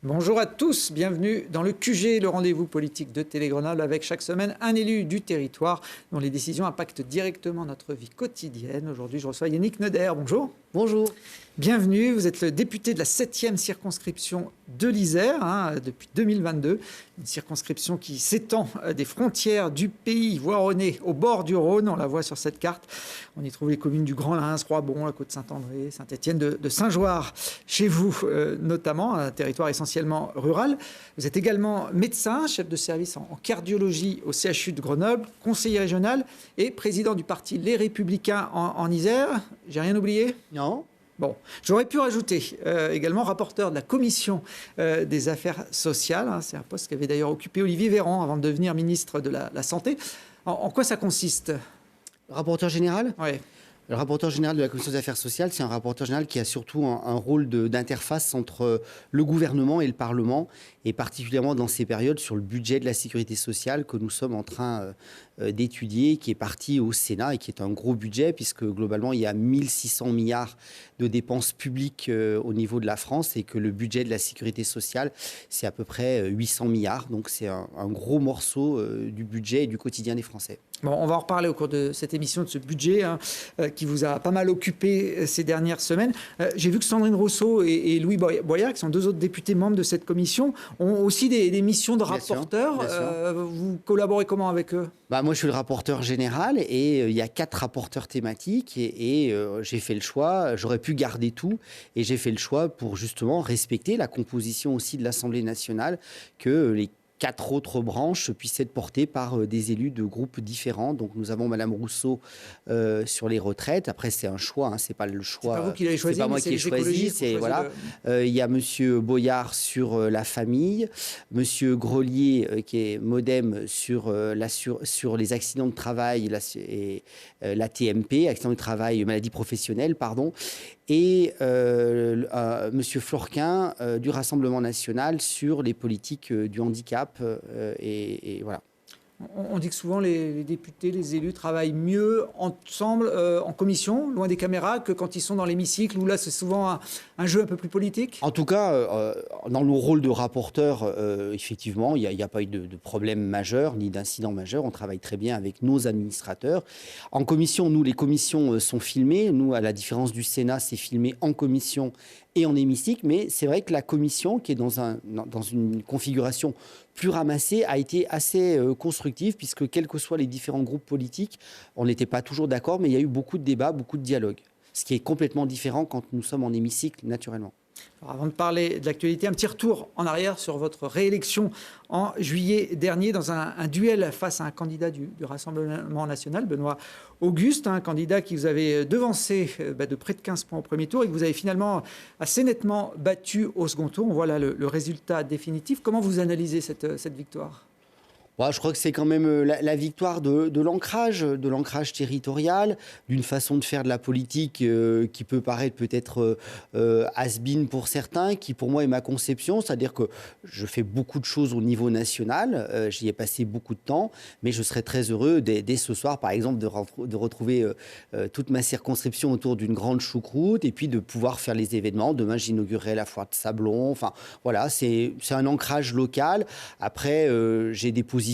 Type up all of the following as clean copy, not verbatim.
Bonjour à tous, bienvenue dans le QG, le rendez-vous politique de Télé Grenoble avec chaque semaine un élu du territoire dont les décisions impactent directement notre vie quotidienne. Aujourd'hui, je reçois Yannick Neuder. Bonjour. Bonjour. Bienvenue, vous êtes le député de la 7e circonscription de l'Isère depuis 2022. Une circonscription qui s'étend des frontières du pays voironnais au bord du Rhône. On la voit sur cette carte. On y trouve les communes du Grand-Lins, Roibon, la Côte-Saint-André, Saint-Étienne de Saint-Joire. Chez vous, notamment, un territoire essentiellement rural. Vous êtes également médecin, chef de service en cardiologie au CHU de Grenoble, conseiller régional et président du parti Les Républicains en Isère. J'ai rien oublié ? Non. Bon, j'aurais pu rajouter également rapporteur de la commission des affaires sociales. C'est un poste qu'avait d'ailleurs occupé Olivier Véran avant de devenir ministre de la Santé. En quoi ça consiste ? Rapporteur général ? Oui. Le rapporteur général de la commission des affaires sociales, c'est un rapporteur général qui a surtout un rôle d'interface entre le gouvernement et le Parlement, et particulièrement dans ces périodes sur le budget de la sécurité sociale que nous sommes en train d'étudier, qui est parti au Sénat et qui est un gros budget, puisque globalement, il y a 1600 milliards de dépenses publiques au niveau de la France, et que le budget de la sécurité sociale, c'est à peu près 800 milliards. Donc c'est un gros morceau du budget et du quotidien des Français. Bon, on va en reparler au cours de cette émission, de ce budget qui vous a pas mal occupé ces dernières semaines. J'ai vu que Sandrine Rousseau et Louis Boyard, qui sont deux autres députés membres de cette commission, ont aussi des missions de rapporteurs. Bien sûr. Vous collaborez comment avec eux ? Moi, je suis le rapporteur général et il y a 4 rapporteurs thématiques et j'ai fait le choix, j'aurais pu garder tout, et j'ai fait le choix pour justement respecter la composition aussi de l'Assemblée nationale, que les 4 autres branches puissent être portées par des élus de groupes différents. Donc nous avons Madame Rousseau sur les retraites. Après, c'est un choix, c'est pas le choix. C'est pas vous qui l'avez choisi, c'est pas moi qui ai choisi. C'est voilà. Il y a Monsieur Boyard sur la famille, Monsieur Grelier qui est MoDem sur sur les accidents de travail et la TMP, accidents de travail, maladie professionnelle, pardon. Et Monsieur Florquin du Rassemblement national sur les politiques du handicap. Et voilà. On dit que souvent les députés, les élus travaillent mieux ensemble en commission, loin des caméras, que quand ils sont dans l'hémicycle, où là c'est souvent un jeu un peu plus politique. En tout cas, dans nos rôles de rapporteurs, effectivement, il n'y a pas eu de problème majeur, ni d'incident majeur. On travaille très bien avec nos administrateurs. En commission, nous, les commissions sont filmées. Nous, à la différence du Sénat, c'est filmé en commission et en hémicycle. Mais c'est vrai que la commission, qui est dans une configuration plus ramassée, a été assez constructive, puisque quels que soient les différents groupes politiques, on n'était pas toujours d'accord, mais il y a eu beaucoup de débats, beaucoup de dialogues. Ce qui est complètement différent quand nous sommes en hémicycle, naturellement. Alors, avant de parler de l'actualité, un petit retour en arrière sur votre réélection en juillet dernier dans un duel face à un candidat du Rassemblement national, Benoît Auguste, un candidat qui vous avait devancé de près de 15 points au premier tour et que vous avez finalement assez nettement battu au second tour. On voit là le résultat définitif. Comment vous analysez cette victoire ? Je crois que c'est quand même la victoire de l'ancrage territorial, d'une façon de faire de la politique qui peut paraître peut-être has-been pour certains, qui pour moi est ma conception, c'est-à-dire que je fais beaucoup de choses au niveau national, j'y ai passé beaucoup de temps, mais je serais très heureux dès ce soir, par exemple, de retrouver toute ma circonscription autour d'une grande choucroute, et puis de pouvoir faire les événements. Demain, j'inaugurerai la foire de Sablon. Enfin, voilà, c'est un ancrage local. Après, j'ai des positions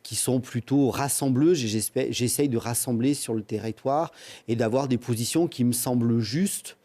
qui sont plutôt rassembleuses. J'essaye de rassembler sur le territoire et d'avoir des positions qui me semblent justes,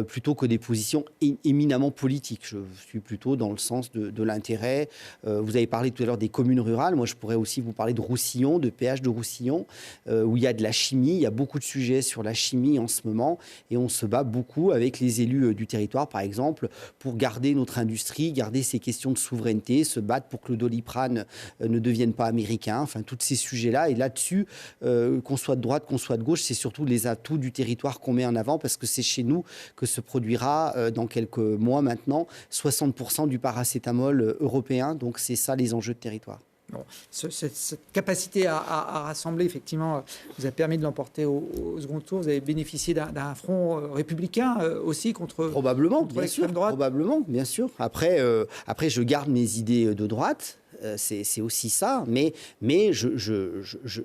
plutôt que des positions éminemment politiques. Je suis plutôt dans le sens de l'intérêt. Vous avez parlé tout à l'heure des communes rurales. Moi, je pourrais aussi vous parler de Roussillon, de péage de Roussillon, où il y a de la chimie. Il y a beaucoup de sujets sur la chimie en ce moment, et on se bat beaucoup avec les élus du territoire, par exemple, pour garder notre industrie, garder ces questions de souveraineté, se battre pour que le Doliprane ne devienne pas américain. Enfin, tous ces sujets-là. Et là-dessus, qu'on soit de droite, qu'on soit de gauche, c'est surtout les atouts du territoire qu'on met en avant, parce que c'est chez nous que se produira dans quelques mois maintenant 60% du paracétamol européen. Donc c'est ça les enjeux de territoire. Bon, cette capacité à rassembler, effectivement, vous a permis de l'emporter au second tour. Vous avez bénéficié d'un front républicain aussi contre probablement, l'extrême droite. Probablement, bien sûr. Après, je garde mes idées de droite. c'est aussi ça. Mais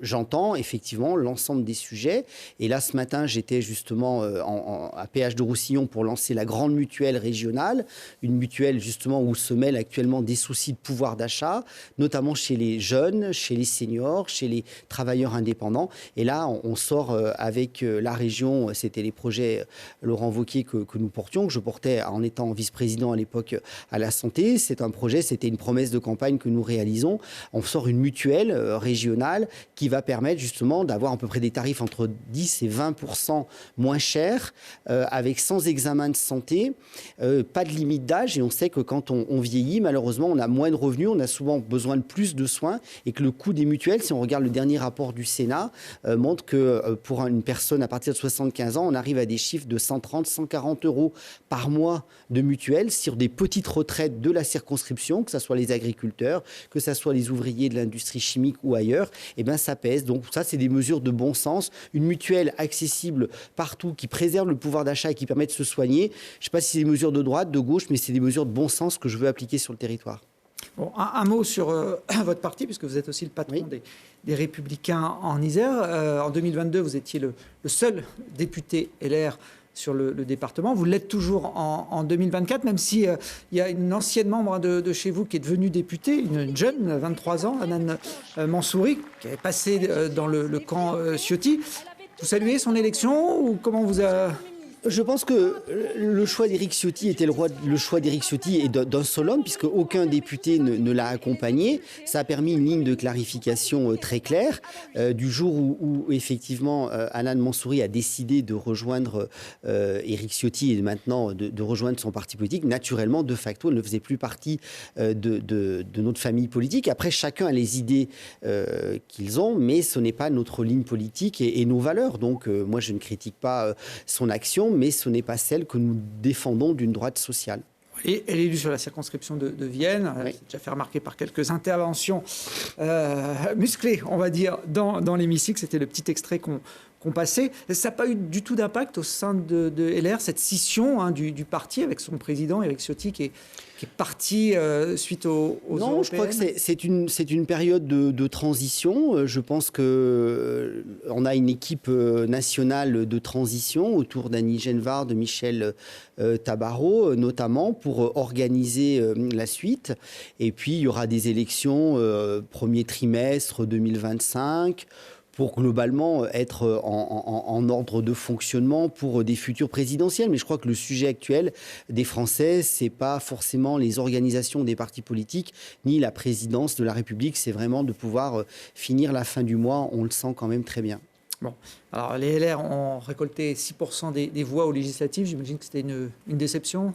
j'entends effectivement l'ensemble des sujets. Et là, ce matin, j'étais justement à péage de Roussillon pour lancer la grande mutuelle régionale, une mutuelle justement où se mêlent actuellement des soucis de pouvoir d'achat, notamment chez les jeunes, chez les seniors, chez les travailleurs indépendants. Et là, on sort avec la région, c'était les projets Laurent Wauquiez que nous portions, que je portais en étant vice-président à l'époque à la santé. C'est un projet, c'était une promesse de campagne que nous réalisons. On sort une mutuelle régionale qui va permettre justement d'avoir à peu près des tarifs entre 10 et 20% moins chers, avec sans examen de santé, pas de limite d'âge. Et on sait que quand on vieillit, malheureusement, on a moins de revenus, on a souvent besoin de plus de soins et que le coût des mutuelles, si on regarde le dernier rapport du Sénat, montre que pour une personne à partir de 75 ans, on arrive à des chiffres de 130, 140 euros par mois de mutuelle sur des petites retraites de la circonscription, que ce soit les agriculteurs, que ce soit les ouvriers de l'industrie chimique ou ailleurs. Eh bien, ça pèse. Donc ça, c'est des mesures de bon sens. Une mutuelle accessible partout, qui préserve le pouvoir d'achat et qui permet de se soigner. Je ne sais pas si c'est des mesures de droite, de gauche, mais c'est des mesures de bon sens que je veux appliquer sur le territoire. Bon, un mot sur votre parti, puisque vous êtes aussi le patron des Républicains en Isère. En 2022, vous étiez le seul député LR sur le département. Vous l'êtes toujours en 2024, même s'il y a une ancienne membre de chez vous qui est devenue députée, une jeune, 23 ans, Hanan Mansouri, qui est passée dans le camp Ciotti. Vous saluez son élection ou comment vous a... Je pense que le choix d'Éric Ciotti était le choix d'Éric Ciotti et d'un seul homme, puisque aucun député ne l'a accompagné. Ça a permis une ligne de clarification très claire. Du jour où effectivement Hanan Mansouri a décidé de rejoindre Éric Ciotti et maintenant de rejoindre son parti politique, naturellement, de facto, elle ne faisait plus partie de notre famille politique. Après, chacun a les idées qu'ils ont, mais ce n'est pas notre ligne politique et nos valeurs. Donc, moi, je ne critique pas son action, mais ce n'est pas celle que nous défendons d'une droite sociale. Et elle est élue sur la circonscription de Vienne. Elle s'est déjà fait remarquer par quelques interventions musclées, on va dire, dans l'hémicycle. C'était le petit extrait qu'on passait. Ça n'a pas eu du tout d'impact au sein de LR, cette scission du parti avec son président, Éric Ciotti, qui est parti suite aux Non, je crois que c'est une période de transition. Je pense qu'on a une équipe nationale de transition autour d'Annie Genevard, de Michel Tabarot, notamment, pour organiser la suite. Et puis, il y aura des élections premier trimestre 2025, pour globalement être en ordre de fonctionnement pour des futures présidentielles. Mais je crois que le sujet actuel des Français, c'est pas forcément les organisations des partis politiques, ni la présidence de la République, c'est vraiment de pouvoir finir la fin du mois, on le sent quand même très bien. Bon, alors les LR ont récolté 6% des voix aux législatives, j'imagine que c'était une déception.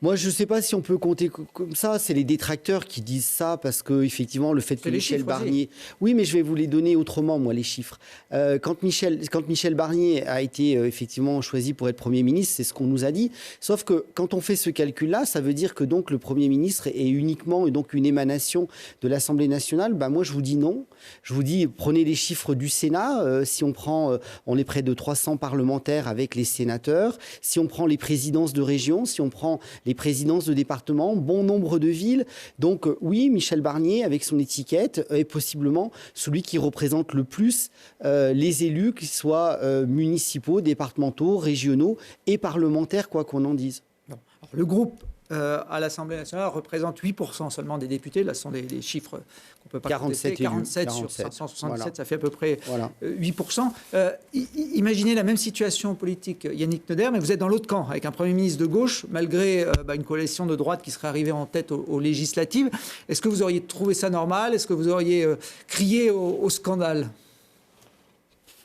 Moi, je ne sais pas si on peut compter comme ça. C'est les détracteurs qui disent ça parce que, effectivement, le fait que Michel Barnier... Oui, mais je vais vous les donner autrement, moi, les chiffres. Quand Michel Barnier a été effectivement choisi pour être Premier ministre, c'est ce qu'on nous a dit. Sauf que quand on fait ce calcul-là, ça veut dire que donc le Premier ministre est uniquement donc une émanation de l'Assemblée nationale. Ben, moi, je vous dis non. Je vous dis, prenez les chiffres du Sénat. Si on prend, on est près de 300 parlementaires avec les sénateurs. Si on prend les présidences de région, si on prend les présidences de département, bon nombre de villes. Donc oui, Michel Barnier, avec son étiquette, est possiblement celui qui représente le plus les élus, qu'ils soient municipaux, départementaux, régionaux et parlementaires, quoi qu'on en dise. Bon. Alors, le groupe à l'Assemblée nationale représente 8% seulement des députés. Là, ce sont des chiffres qu'on peut pas 47 47 élus, sur 577, voilà. Ça fait à peu près voilà. 8%. Imaginez la même situation politique, Yannick Neuder, mais vous êtes dans l'autre camp, avec un Premier ministre de gauche, malgré une coalition de droite qui serait arrivée en tête aux législatives. Est-ce que vous auriez trouvé ça normal? Est-ce que vous auriez crié au scandale?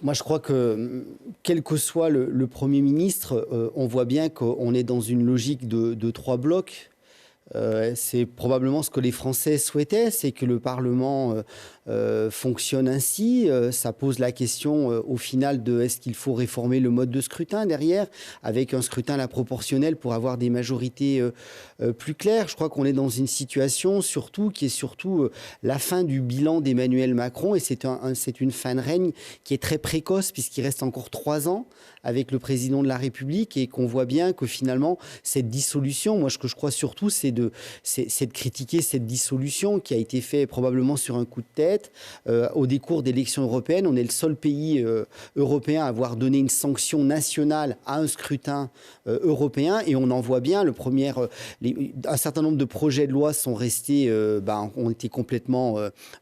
Moi, je crois que, quel que soit le Premier ministre, on voit bien qu'on est dans une logique de trois blocs. C'est probablement ce que les Français souhaitaient, c'est que le Parlement fonctionne ainsi. Ça pose la question au final de est-ce qu'il faut réformer le mode de scrutin derrière, avec un scrutin à la proportionnelle pour avoir des majorités plus claires. Je crois qu'on est dans une situation surtout qui est surtout la fin du bilan d'Emmanuel Macron, et c'est une fin de règne qui est très précoce puisqu'il reste encore 3 ans avec le président de la République, et qu'on voit bien que finalement cette dissolution, moi ce que je crois surtout c'est de critiquer cette dissolution qui a été faite probablement sur un coup de tête au décours d'élections européennes. On est le seul pays européen à avoir donné une sanction nationale à un scrutin européen, et on en voit bien un certain nombre de projets de loi sont restés, ont été complètement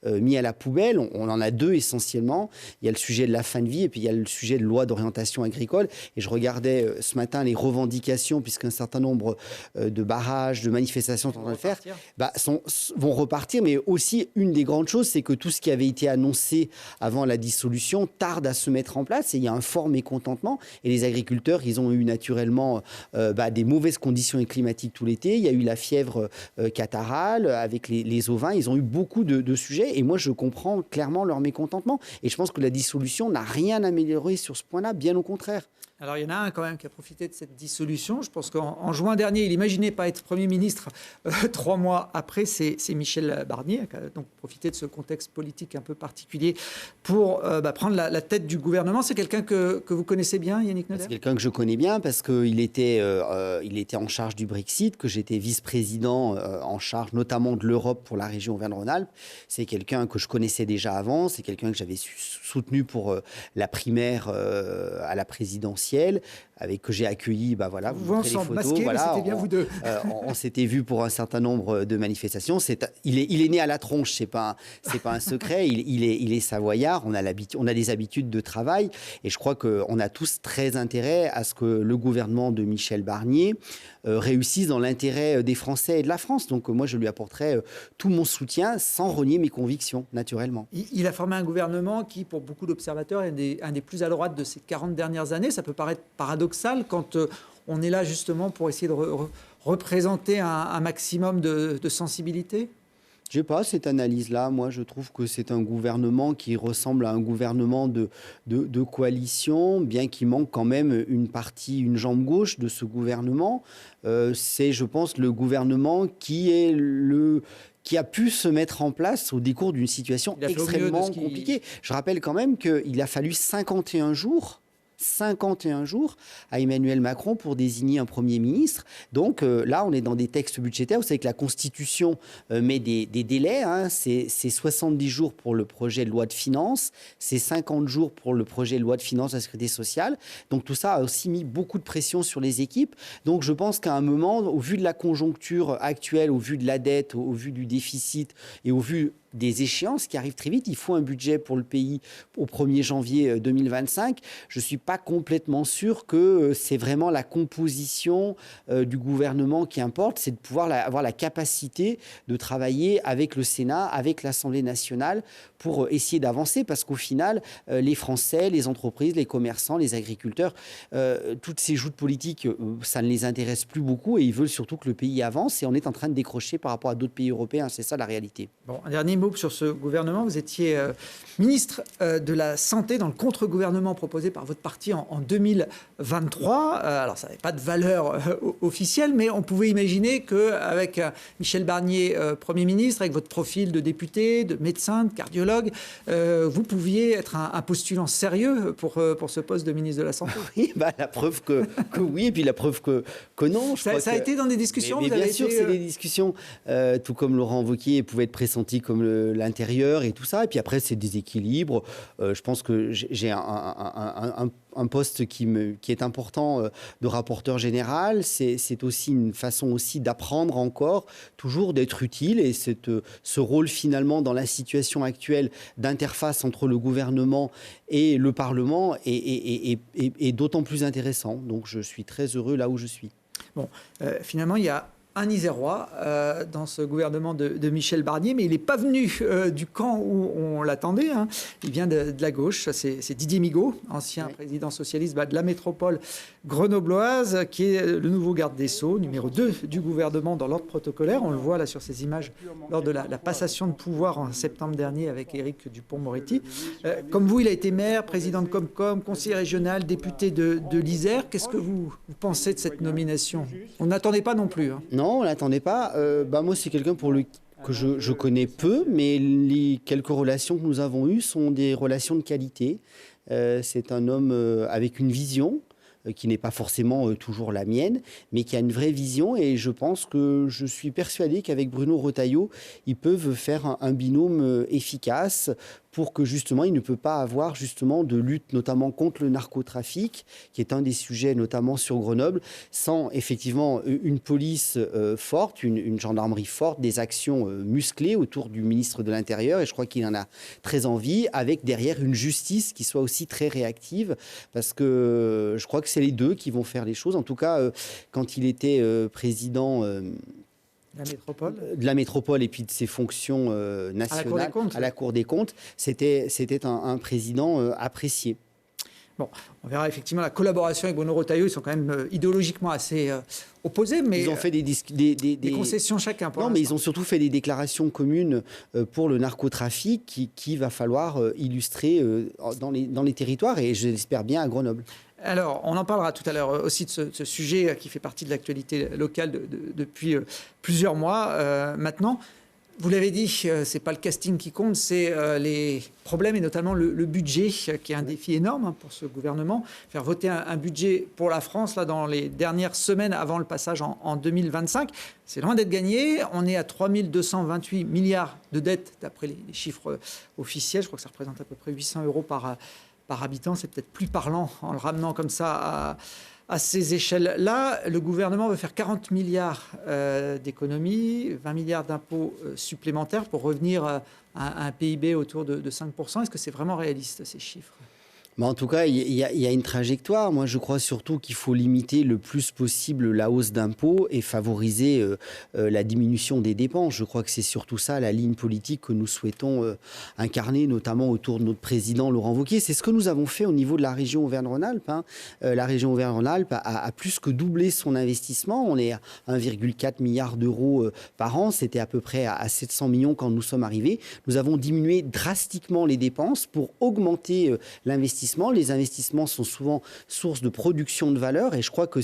mis à la poubelle. On en a 2 essentiellement. Il y a le sujet de la fin de vie et puis il y a le sujet de loi d'orientation agricole. Et je regardais ce matin les revendications, puisqu'un certain nombre de barrages, de manifestations sont en train de faire, vont repartir. Mais aussi, une des grandes choses, c'est que tout ce qui avait été annoncé avant la dissolution tarde à se mettre en place, et il y a un fort mécontentement. Et les agriculteurs, ils ont eu naturellement des mauvaises conditions climatiques tout l'été. Il y a eu la fièvre catarrhale avec les ovins. Ils ont eu beaucoup de sujets, et moi je comprends clairement leur mécontentement. Et je pense que la dissolution n'a rien amélioré sur ce point-là, bien au contraire. Alors, il y en a un quand même qui a profité de cette dissolution. Je pense qu'en juin dernier, il n'imaginait pas être Premier ministre 3 mois après. C'est Michel Barnier qui a donc profité de ce contexte politique un peu particulier pour prendre la tête du gouvernement. C'est quelqu'un que vous connaissez bien, Yannick Noder ? C'est quelqu'un que je connais bien parce qu'il était en charge du Brexit, que j'étais vice-président en charge notamment de l'Europe pour la région Auvergne-Rhône-Alpes. C'est quelqu'un que je connaissais déjà avant. C'est quelqu'un que j'avais soutenu pour la primaire à la présidentielle, que j'ai accueilli, vous montrez les photos, masqués, c'était bien vous deux. On s'était vu pour un certain nombre de manifestations. Il est né à la tronche, c'est pas un secret. Il est savoyard. On a des habitudes de travail, et je crois qu'on a tous très intérêt à ce que le gouvernement de Michel Barnier réussisse dans l'intérêt des Français et de la France. Donc moi, je lui apporterai tout mon soutien sans renier mes convictions, naturellement. Il a formé un gouvernement qui, pour beaucoup d'observateurs, est un des plus à droite de ces 40 dernières années. Ça peut paraître paradoxal quand on est là justement pour essayer de représenter un maximum de sensibilité. Je n'ai pas cette analyse-là. Moi, je trouve que c'est un gouvernement qui ressemble à un gouvernement de coalition, bien qu'il manque quand même une jambe gauche de ce gouvernement. C'est, je pense, le gouvernement qui a pu se mettre en place au décours d'une situation extrêmement compliquée. Je rappelle quand même qu'il a fallu 51 jours à Emmanuel Macron pour désigner un Premier ministre. Donc là, on est dans des textes budgétaires. Vous savez que la Constitution met des délais. C'est 70 jours pour le projet de loi de finances, c'est 50 jours pour le projet de loi de finances de la sécurité sociale. Donc tout ça a aussi mis beaucoup de pression sur les équipes. Donc je pense qu'à un moment, au vu de la conjoncture actuelle, au vu de la dette, au vu du déficit et au vu des échéances qui arrivent très vite, il faut un budget pour le pays au 1er janvier 2025. Je ne suis pas complètement sûr que c'est vraiment la composition du gouvernement qui importe, c'est de pouvoir avoir la capacité de travailler avec le Sénat, avec l'Assemblée nationale pour essayer d'avancer, parce qu'au final, les Français, les entreprises, les commerçants, les agriculteurs, toutes ces joutes politiques, ça ne les intéresse plus beaucoup, et ils veulent surtout que le pays avance, et on est en train de décrocher par rapport à d'autres pays européens. C'est ça la réalité. Bon, un dernier mot sur ce gouvernement. Vous étiez ministre de la Santé dans le contre-gouvernement proposé par votre parti en 2023. Alors, ça n'avait pas de valeur officielle, mais on pouvait imaginer qu'avec Michel Barnier, Premier ministre, avec votre profil de député, de médecin, de cardiologue, vous pouviez être un postulant sérieux pour ce poste de ministre de la Santé. Oui, la preuve que oui, et puis la preuve que non. Ça a été dans des discussions. Mais bien sûr, c'est des discussions. Tout comme Laurent Wauquiez pouvait être pressenti comme l'intérieur et tout ça. Et puis après, c'est des équilibres. Je pense que j'ai un poste qui est important de rapporteur général. C'est aussi une façon aussi d'apprendre encore, toujours d'être utile. Et ce rôle finalement dans la situation actuelle d'interface entre le gouvernement et le Parlement est d'autant plus intéressant. Donc je suis très heureux là où je suis. Bon, finalement, il y a un Isérois dans ce gouvernement de Michel Barnier, mais il n'est pas venu du camp où on l'attendait. Hein. Il vient de la gauche, c'est Didier Migaud, ancien président socialiste de la métropole grenobloise, qui est le nouveau garde des Sceaux, numéro 2 du gouvernement dans l'ordre protocolaire. On le voit là sur ces images lors de la passation de pouvoir en septembre dernier avec Éric Dupond-Moretti. Comme vous, il a été maire, président de Comcom, conseiller régional, député de l'Isère. Qu'est-ce que vous pensez de cette nomination? On n'attendait pas non plus. Hein. Non, on l'attendait pas. Moi, c'est quelqu'un que je connais peu, mais les quelques relations que nous avons eues sont des relations de qualité. C'est un homme avec une vision qui n'est pas forcément toujours la mienne, mais qui a une vraie vision. Et je suis persuadé qu'avec Bruno Retailleau, ils peuvent faire un binôme efficace pour que justement, il ne peut pas avoir justement de lutte, notamment contre le narcotrafic, qui est un des sujets notamment sur Grenoble, sans effectivement une police forte, une gendarmerie forte, des actions musclées autour du ministre de l'Intérieur, et je crois qu'il en a très envie, avec derrière une justice qui soit aussi très réactive, parce que je crois que c'est les deux qui vont faire les choses. En tout cas, quand il était président... de la métropole et puis de ses fonctions nationales à la Cour des comptes, c'était un président apprécié. Bon, on verra effectivement la collaboration avec Bruno Retailleau. Ils sont quand même idéologiquement assez opposés, mais ils ont fait des concessions chacun. Non, mais ils ont surtout fait des déclarations communes pour le narcotrafic qui va falloir illustrer dans les territoires, et je l'espère bien à Grenoble. Alors, on en parlera tout à l'heure aussi de ce sujet qui fait partie de l'actualité locale depuis plusieurs mois maintenant. Vous l'avez dit, ce n'est pas le casting qui compte, c'est les problèmes et notamment le budget qui est un défi énorme pour ce gouvernement. Faire voter un budget pour la France là, dans les dernières semaines avant le passage en 2025, c'est loin d'être gagné. On est à 3 228 milliards de dettes d'après les chiffres officiels. Je crois que ça représente à peu près 800 € par habitant. C'est peut-être plus parlant en le ramenant comme ça à ces échelles-là. Le gouvernement veut faire 40 milliards d'économies, 20 milliards d'impôts supplémentaires pour revenir à un PIB autour de 5%. Est-ce que c'est vraiment réaliste, ces chiffres ? En tout cas, il y a une trajectoire. Moi, je crois surtout qu'il faut limiter le plus possible la hausse d'impôts et favoriser la diminution des dépenses. Je crois que c'est surtout ça la ligne politique que nous souhaitons incarner, notamment autour de notre président Laurent Wauquiez. C'est ce que nous avons fait au niveau de la région Auvergne-Rhône-Alpes. La région Auvergne-Rhône-Alpes a plus que doublé son investissement. On est à 1,4 milliard d'euros par an. C'était à peu près à 700 millions quand nous sommes arrivés. Nous avons diminué drastiquement les dépenses pour augmenter l'investissement. Les investissements sont souvent source de production de valeur, et je crois que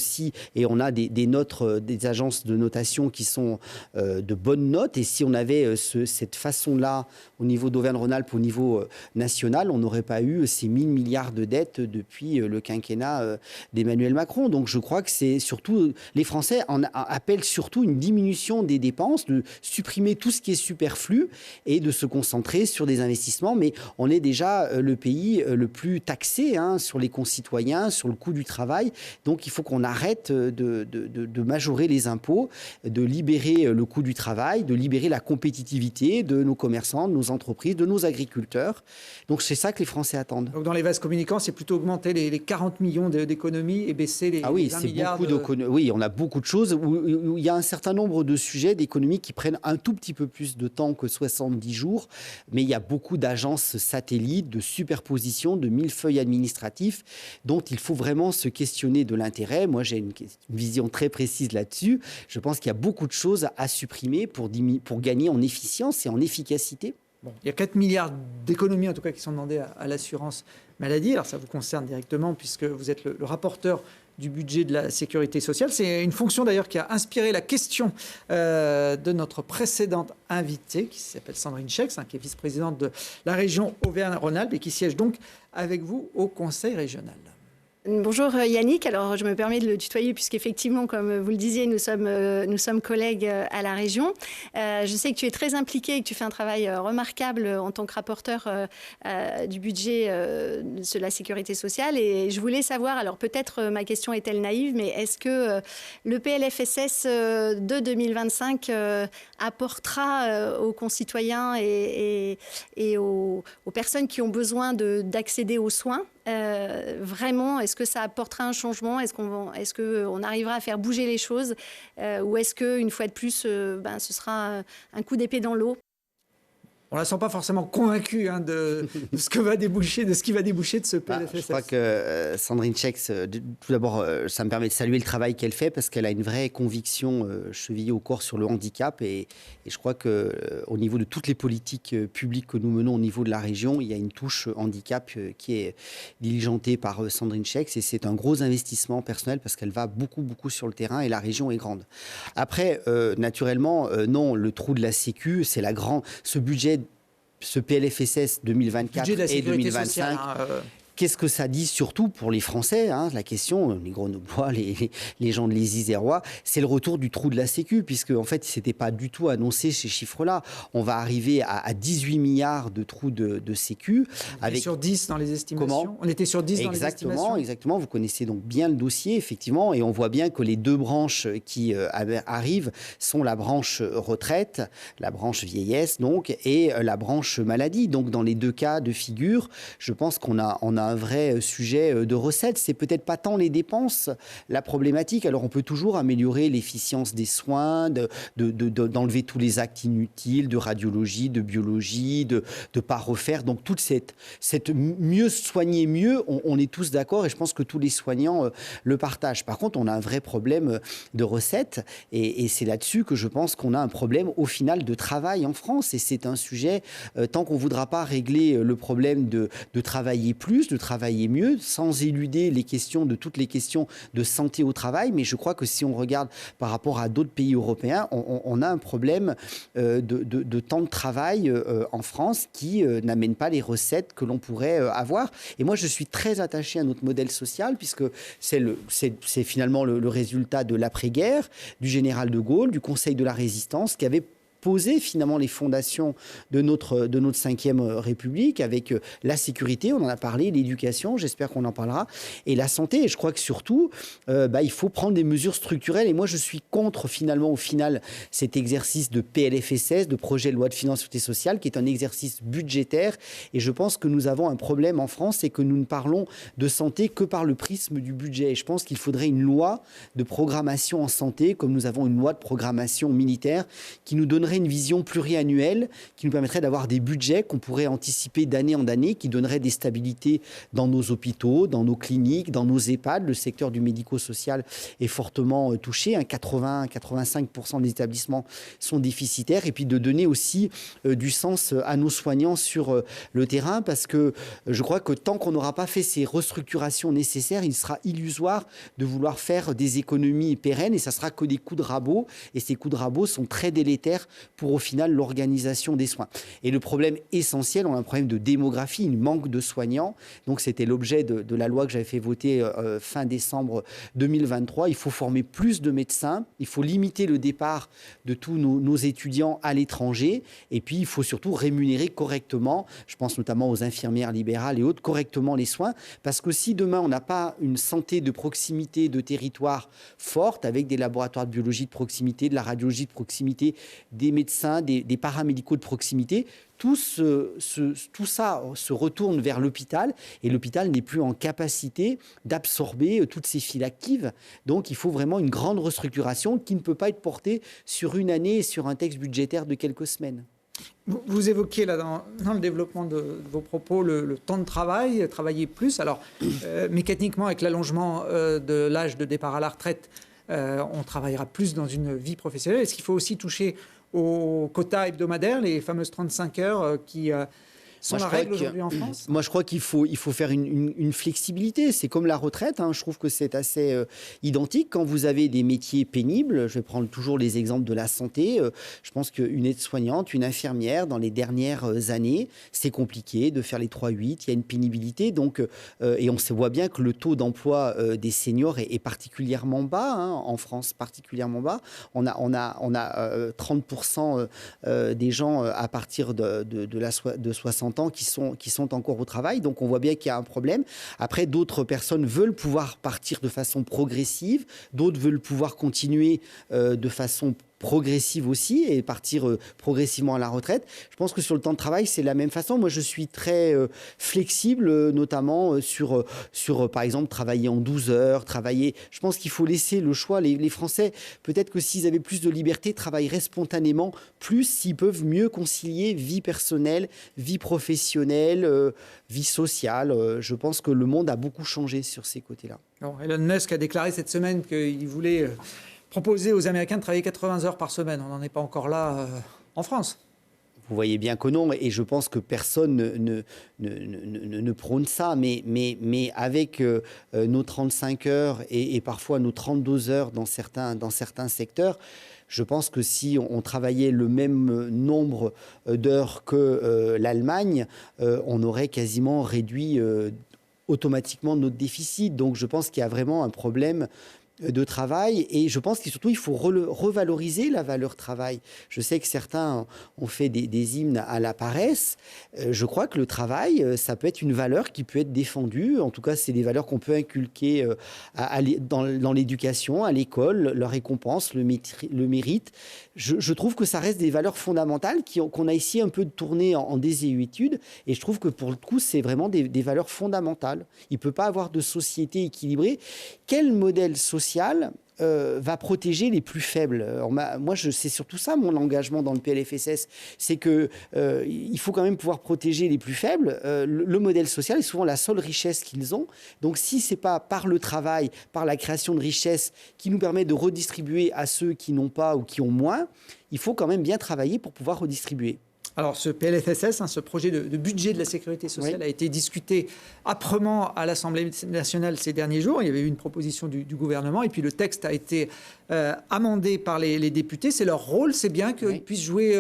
et on a des notes, des agences de notation qui sont de bonnes notes, et si on avait cette façon-là au niveau d'Auvergne-Rhône-Alpes, au niveau national, on n'aurait pas eu ces 1000 milliards de dettes depuis le quinquennat d'Emmanuel Macron. Donc je crois que c'est surtout, les Français appellent surtout une diminution des dépenses, de supprimer tout ce qui est superflu et de se concentrer sur des investissements, mais on est déjà le pays le plus taxé sur les concitoyens, sur le coût du travail. Donc il faut qu'on arrête de majorer les impôts, de libérer le coût du travail, de libérer la compétitivité de nos commerçants, de nos entreprises, de nos agriculteurs. Donc c'est ça que les Français attendent. Donc dans les vases communicants, c'est plutôt augmenter les 40 millions d'économies et baisser les 20 milliards. Oui, on a beaucoup de choses où il y a un certain nombre de sujets d'économie qui prennent un tout petit peu plus de temps que 70 jours, mais il y a beaucoup d'agences satellites, de superposition, de millefeuilles administratifs dont il faut vraiment se questionner de l'intérêt. Moi, j'ai une vision très précise là-dessus. Je pense qu'il y a beaucoup de choses à supprimer pour gagner en efficience et en efficacité. Bon, il y a 4 milliards d'économies, en tout cas, qui sont demandées à l'assurance maladie. Alors, ça vous concerne directement, puisque vous êtes le rapporteur du budget de la sécurité sociale. C'est une fonction, d'ailleurs, qui a inspiré la question de notre précédente invitée, qui s'appelle Sandrine Chex, qui est vice-présidente de la région Auvergne-Rhône-Alpes et qui siège donc avec vous au Conseil régional. Bonjour Yannick, alors je me permets de le tutoyer puisqu'effectivement, comme vous le disiez, nous sommes collègues à la région. Je sais que tu es très impliqué et que tu fais un travail remarquable en tant que rapporteur du budget de la sécurité sociale, et je voulais savoir, alors peut-être ma question est-elle naïve, mais est-ce que le PLFSS de 2025 apportera aux concitoyens et aux personnes qui ont besoin d'accéder aux soins vraiment, est-ce que ça apportera un changement? Est-ce qu'on arrivera à faire bouger les choses? Ou est-ce qu'une fois de plus, ce sera un coup d'épée dans l'eau? On ne la sent pas forcément convaincue de ce qui va déboucher de ce PLFSS. Je crois que Sandrine Chaix, tout d'abord, ça me permet de saluer le travail qu'elle fait parce qu'elle a une vraie conviction chevillée au corps sur le handicap. Et je crois qu'au niveau de toutes les politiques publiques que nous menons au niveau de la région, il y a une touche handicap qui est diligentée par Sandrine Chaix. Et c'est un gros investissement personnel parce qu'elle va beaucoup, beaucoup sur le terrain et la région est grande. Après, naturellement, non, le trou de la Sécu, c'est ce budget. Ce PLFSS 2024 et 2025, sociale, qu'est-ce que ça dit surtout pour les Français, la question, les Grenoblois, les gens de l'Isère-Rois, c'est le retour du trou de la Sécu, puisque en fait, ce n'était pas du tout annoncé ces chiffres-là. On va arriver à 18 milliards de trous de Sécu. On était sur 10 dans les estimations. On était sur 10 dans les estimations. Exactement. Vous connaissez donc bien le dossier, effectivement, et on voit bien que les deux branches qui arrivent sont la branche retraite, la branche vieillesse, donc, et la branche maladie. Donc, dans les deux cas de figure, je pense qu'on a un vrai sujet de recettes. C'est peut-être pas tant les dépenses, la problématique. Alors, on peut toujours améliorer l'efficience des soins, d'enlever tous les actes inutiles, de radiologie, de biologie, de pas refaire. Donc, toute cette mieux soigner mieux, on est tous d'accord et je pense que tous les soignants le partagent. Par contre, on a un vrai problème de recettes et c'est là-dessus que je pense qu'on a un problème au final de travail en France. Et c'est un sujet, tant qu'on ne voudra pas régler le problème de travailler plus, de travailler mieux, sans éluder toutes les questions de santé au travail. Mais je crois que si on regarde par rapport à d'autres pays européens, on a un problème de temps de travail en France qui n'amène pas les recettes que l'on pourrait avoir. Et moi, je suis très attaché à notre modèle social, puisque c'est finalement le résultat de l'après-guerre, du général de Gaulle, du Conseil de la Résistance, qui avait poser finalement les fondations de notre 5e République avec la sécurité, on en a parlé, l'éducation, j'espère qu'on en parlera, et la santé. Et je crois que surtout, il faut prendre des mesures structurelles. Et moi, je suis contre finalement, au final, cet exercice de PLFSS, de projet de loi de finances sécurité sociale, qui est un exercice budgétaire. Et je pense que nous avons un problème en France, c'est que nous ne parlons de santé que par le prisme du budget. Et je pense qu'il faudrait une loi de programmation en santé, comme nous avons une loi de programmation militaire, qui nous donnerait une vision pluriannuelle qui nous permettrait d'avoir des budgets qu'on pourrait anticiper d'année en année, qui donneraient des stabilités dans nos hôpitaux, dans nos cliniques, dans nos EHPAD. Le secteur du médico-social est fortement touché. 80-85% des établissements sont déficitaires. Et puis de donner aussi du sens à nos soignants sur le terrain, parce que je crois que tant qu'on n'aura pas fait ces restructurations nécessaires, il sera illusoire de vouloir faire des économies pérennes et ça sera que des coups de rabot. Et ces coups de rabot sont très délétères pour au final l'organisation des soins. Et le problème essentiel, on a un problème de démographie, un manque de soignants. Donc c'était l'objet de la loi que j'avais fait voter fin décembre 2023. Il faut former plus de médecins, il faut limiter le départ de tous nos étudiants à l'étranger et puis il faut surtout rémunérer correctement, je pense notamment aux infirmières libérales et autres, correctement les soins, parce que si demain on n'a pas une santé de proximité, de territoire forte, avec des laboratoires de biologie de proximité, de la radiologie de proximité, des médecins, des paramédicaux de proximité, tout ça se retourne vers l'hôpital et l'hôpital n'est plus en capacité d'absorber toutes ces files actives. Donc il faut vraiment une grande restructuration qui ne peut pas être portée sur une année et sur un texte budgétaire de quelques semaines. Vous évoquiez là dans le développement de vos propos le temps de travail, travailler plus. Alors mécaniquement, avec l'allongement de l'âge de départ à la retraite, on travaillera plus dans une vie professionnelle. Est-ce qu'il faut aussi toucher aux quotas hebdomadaires, les fameuses 35 heures qui sont la règle aujourd'hui en France? Moi, je crois qu'il faut faire une flexibilité. C'est comme la retraite. Je trouve que c'est assez identique. Quand vous avez des métiers pénibles, je vais prendre toujours les exemples de la santé. Je pense qu'une aide-soignante, une infirmière, dans les dernières années, c'est compliqué de faire les 3-8. Il y a une pénibilité. Donc, et on se voit bien que le taux d'emploi des seniors est particulièrement bas, en France, particulièrement bas. On a 30% des gens à partir de 60 ans qui sont encore au travail. Donc, on voit bien qu'il y a un problème. Après, d'autres personnes veulent pouvoir partir de façon progressive. D'autres veulent pouvoir continuer de façon progressive aussi et partir progressivement à la retraite. Je pense que sur le temps de travail, c'est de la même façon. Moi, je suis très flexible, notamment sur, par exemple, travailler en 12 heures, travailler... Je pense qu'il faut laisser le choix. Les Français, peut-être que s'ils avaient plus de liberté, travailleraient spontanément plus s'ils peuvent mieux concilier vie personnelle, vie professionnelle, vie sociale. Je pense que le monde a beaucoup changé sur ces côtés-là. Alors, Elon Musk a déclaré cette semaine qu'il voulait proposer aux Américains de travailler 80 heures par semaine. On n'en est pas encore là en France. Vous voyez bien que non, et je pense que personne ne prône ça, mais avec nos 35 heures et parfois nos 32 heures dans certains secteurs, je pense que si on travaillait le même nombre d'heures que l'Allemagne, on aurait quasiment réduit automatiquement notre déficit. Donc je pense qu'il y a vraiment un problème de travail, et je pense qu'il faut revaloriser la valeur travail. Je sais que certains ont fait des hymnes à la paresse. Je crois que le travail, ça peut être une valeur qui peut être défendue. En tout cas, c'est des valeurs qu'on peut inculquer dans l'éducation, à l'école, la récompense, le mérite. Je trouve que ça reste des valeurs fondamentales qu'on a essayé un peu de tourner en désuétude, et je trouve que pour le coup, c'est vraiment des valeurs fondamentales. Il ne peut pas avoir de société équilibrée. Quel modèle social va protéger les plus faibles? Alors, moi, c'est surtout ça mon engagement dans le PLFSS, c'est qu'il faut quand même pouvoir protéger les plus faibles. Le modèle social est souvent la seule richesse qu'ils ont. Donc si ce n'est pas par le travail, par la création de richesses qui nous permet de redistribuer à ceux qui n'ont pas ou qui ont moins, il faut quand même bien travailler pour pouvoir redistribuer. Alors, ce PLFSS, ce projet de budget de la sécurité sociale, a été discuté âprement à l'Assemblée nationale ces derniers jours. Il y avait eu une proposition du gouvernement, et puis le texte a été amendé par les députés. C'est leur rôle, c'est bien qu'ils puissent jouer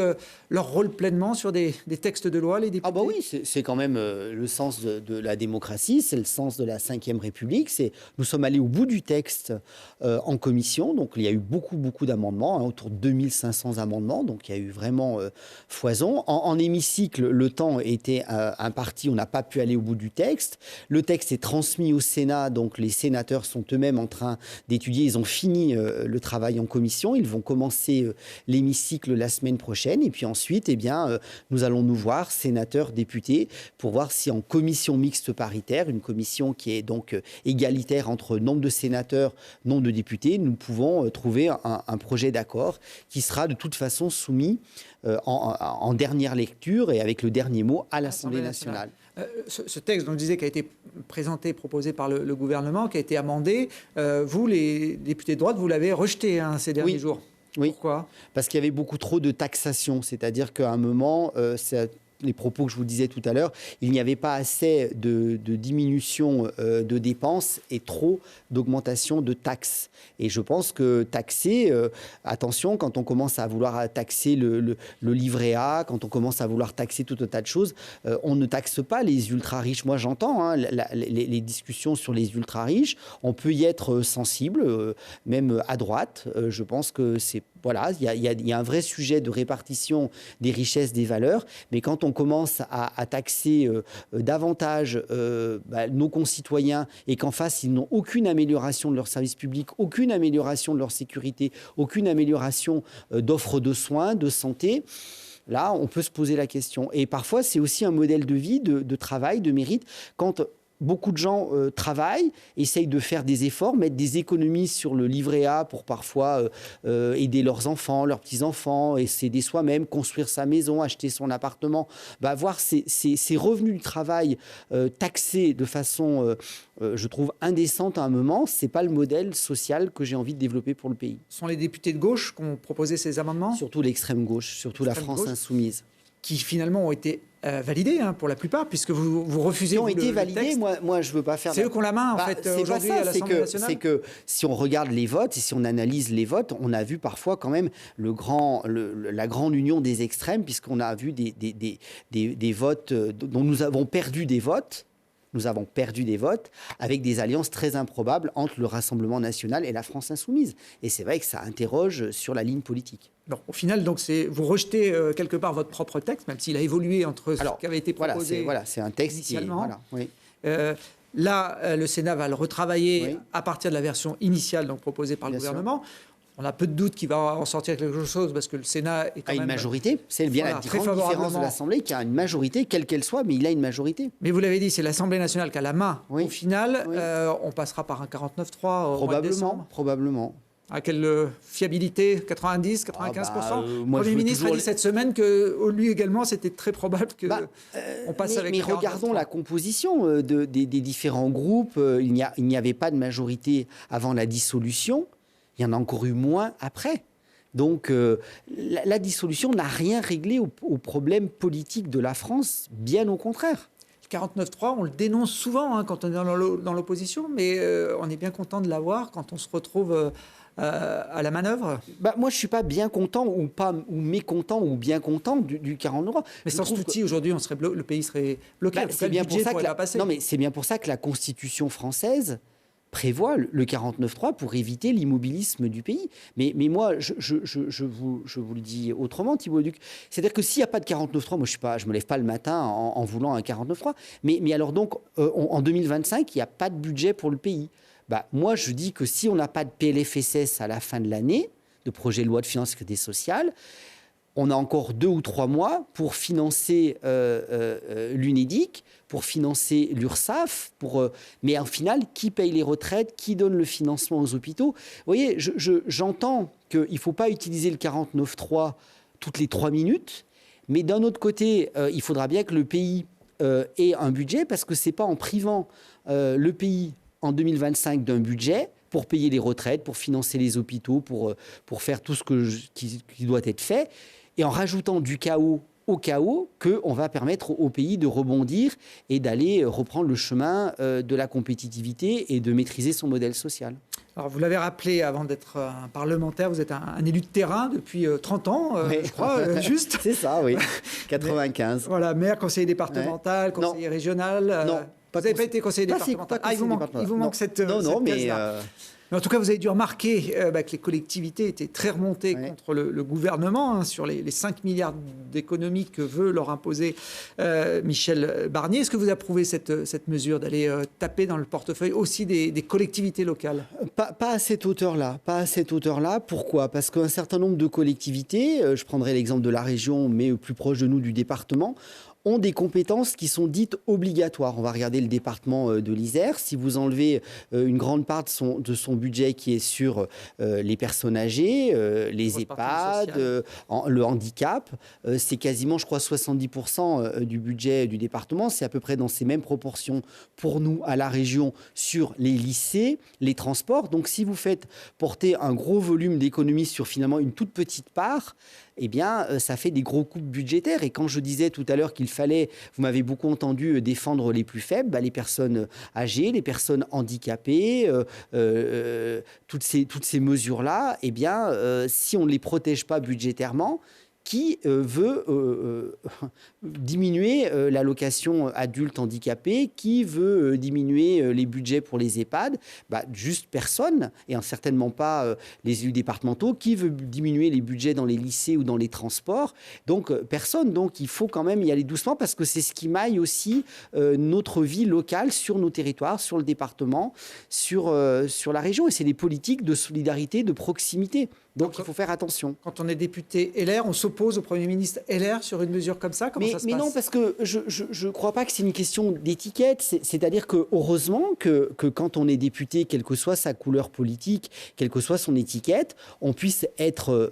leur rôle pleinement sur des textes de loi, les députés. Ah bah oui, c'est quand même le sens de la démocratie, c'est le sens de la Ve République. Nous sommes allés au bout du texte en commission, donc il y a eu beaucoup d'amendements, autour de 2500 amendements, donc il y a eu vraiment foison. En hémicycle, le temps était imparti, on n'a pas pu aller au bout du texte. Le texte est transmis au Sénat, donc les sénateurs sont eux-mêmes en train d'étudier. Ils ont fini le travail en commission. Ils vont commencer l'hémicycle la semaine prochaine. Et puis ensuite, nous allons nous voir, sénateurs, députés, pour voir si en commission mixte paritaire, une commission qui est donc égalitaire entre nombre de sénateurs, nombre de députés, nous pouvons trouver un projet d'accord qui sera de toute façon soumis en dernière lecture et avec le dernier mot à l'Assemblée nationale. Ce texte, dont je disais, qui a été proposé par le gouvernement, qui a été amendé, vous, les députés de droite, vous l'avez rejeté ces derniers jours. Oui. Pourquoi ? Parce qu'il y avait beaucoup trop de taxation, c'est-à-dire qu'à un moment, les propos que je vous disais tout à l'heure, il n'y avait pas assez de diminution de dépenses et trop d'augmentation de taxes. Et je pense que taxer, attention, quand on commence à vouloir taxer le livret A, quand on commence à vouloir taxer tout un tas de choses, on ne taxe pas les ultra-riches. Moi, j'entends les discussions sur les ultra-riches. On peut y être sensible, même à droite. Je pense que c'est... Voilà, il y a un vrai sujet de répartition des richesses, des valeurs, mais quand on commence à taxer davantage nos concitoyens et qu'en face, ils n'ont aucune amélioration de leur service public, aucune amélioration de leur sécurité, aucune amélioration d'offres de soins, de santé, là, on peut se poser la question. Et parfois, c'est aussi un modèle de vie, de travail, de mérite. Quand beaucoup de gens travaillent, essayent de faire des efforts, mettre des économies sur le livret A pour parfois aider leurs enfants, leurs petits-enfants, et s'aider soi-même, construire sa maison, acheter son appartement. Voir ces revenus du travail taxés de façon, je trouve, indécente à un moment, ce n'est pas le modèle social que j'ai envie de développer pour le pays. Ce sont les députés de gauche qui ont proposé ces amendements ? Surtout l'extrême gauche, surtout la France insoumise. Qui finalement ont été validés pour la plupart, puisque vous refusez... Ils ont été validés, moi je ne veux pas faire... C'est eux qui ont la main, en fait, aujourd'hui à l'Assemblée nationale. C'est que si on regarde les votes et si on analyse les votes, on a vu parfois quand même la grande union des extrêmes, puisqu'on a vu des votes dont nous avons perdu des votes. Nous avons perdu des votes avec des alliances très improbables entre le Rassemblement national et la France insoumise. Et c'est vrai que ça interroge sur la ligne politique. Donc, au final, vous rejetez quelque part votre propre texte, même s'il a évolué entre ce qui avait été proposé c'est un texte initialement. Oui. Là, le Sénat va le retravailler à partir de la version initiale donc proposée par le gouvernement. On a peu de doutes qu'il va en sortir quelque chose parce que le Sénat est quand même... une majorité, c'est bien la grande différence de l'Assemblée, qui a une majorité, quelle qu'elle soit, mais il a une majorité. Mais vous l'avez dit, c'est l'Assemblée nationale qui a la main. Au final, on passera par un 49-3 au mois de décembre. Probablement. À quelle fiabilité? 90, 95%. Le Premier ministre a dit cette semaine que lui également, c'était très probable qu'on passe avec 49-3. Mais regardons la composition des différents groupes. Il n'y avait pas de majorité avant la dissolution. Il y en a encore eu moins après. Donc, la dissolution n'a rien réglé au problème politique de la France, bien au contraire. 49-3, on le dénonce souvent quand on est dans l'opposition, mais on est bien content de l'avoir quand on se retrouve à la manœuvre. Moi, je ne suis pas bien content ou mécontent ou bien content du 49-3. Mais sans cet outil, aujourd'hui, le pays serait bloqué. C'est bien pour ça c'est bien pour ça que la Constitution française prévoit le 49-3 pour éviter l'immobilisme du pays. Mais moi, je vous le dis autrement, Thibaut Leduc. C'est-à-dire que s'il n'y a pas de 49-3, moi, je ne me lève pas le matin en voulant un 49-3. Mais alors donc, en 2025, il n'y a pas de budget pour le pays. Moi, je dis que si on n'a pas de PLFSS à la fin de l'année, de projet de loi de finances sécurité sociale, on a encore 2 ou 3 mois pour financer l'UNEDIC, pour financer l'URSSAF, mais en final, qui paye les retraites, qui donne le financement aux hôpitaux? Vous voyez, j'entends qu'il ne faut pas utiliser le 49.3 toutes les 3 minutes, mais d'un autre côté, il faudra bien que le pays ait un budget, parce que ce n'est pas en privant le pays en 2025 d'un budget pour payer les retraites, pour financer les hôpitaux, pour faire tout ce qui doit être fait, et en rajoutant du chaos au chaos, qu'on va permettre au pays de rebondir et d'aller reprendre le chemin de la compétitivité et de maîtriser son modèle social. Alors, vous l'avez rappelé, avant d'être un parlementaire, vous êtes un élu de terrain depuis 30 ans, je crois, juste. C'est ça, oui. 95. Voilà, maire, conseiller départemental, conseiller régional. Non. Vous n'avez pas été conseiller départemental. Il vous manque cette case-là. Mais en tout cas, vous avez dû remarquer que les collectivités étaient très remontées contre le gouvernement sur les 5 milliards d'économies que veut leur imposer Michel Barnier. Est-ce que vous approuvez cette mesure d'aller taper dans le portefeuille aussi des collectivités locales? Pas à cette hauteur-là. Pas à cette hauteur-là. Pourquoi? Parce qu'un certain nombre de collectivités, je prendrai l'exemple de la région, mais plus proche de nous du département, ont des compétences qui sont dites obligatoires. On va regarder le département de l'Isère. Si vous enlevez une grande part de son budget qui est sur les personnes âgées, les EHPAD, le handicap, c'est quasiment, je crois, 70% du budget du département. C'est à peu près dans ces mêmes proportions pour nous, à la région, sur les lycées, les transports. Donc, si vous faites porter un gros volume d'économies sur finalement une toute petite part, eh bien, ça fait des gros coupes budgétaires. Et quand je disais tout à l'heure qu'il fallait, vous m'avez beaucoup entendu défendre les plus faibles, les personnes âgées, les personnes handicapées, toutes ces mesures-là, eh bien, si on ne les protège pas budgétairement, qui veut diminuer l'allocation adulte handicapé, qui veut diminuer les budgets pour les EHPAD, juste personne, et certainement pas les élus départementaux, qui veut diminuer les budgets dans les lycées ou dans les transports, donc personne. Donc il faut quand même y aller doucement, parce que c'est ce qui maille aussi notre vie locale sur nos territoires, sur le département, sur la région, et c'est des politiques de solidarité, de proximité. Donc il faut faire attention. Quand on est député LR, on s'oppose au Premier ministre LR sur une mesure comme ça? Comment ça se passe? Mais non, parce que je ne crois pas que c'est une question d'étiquette. C'est-à-dire que heureusement que quand on est député, quelle que soit sa couleur politique, quelle que soit son étiquette, on puisse être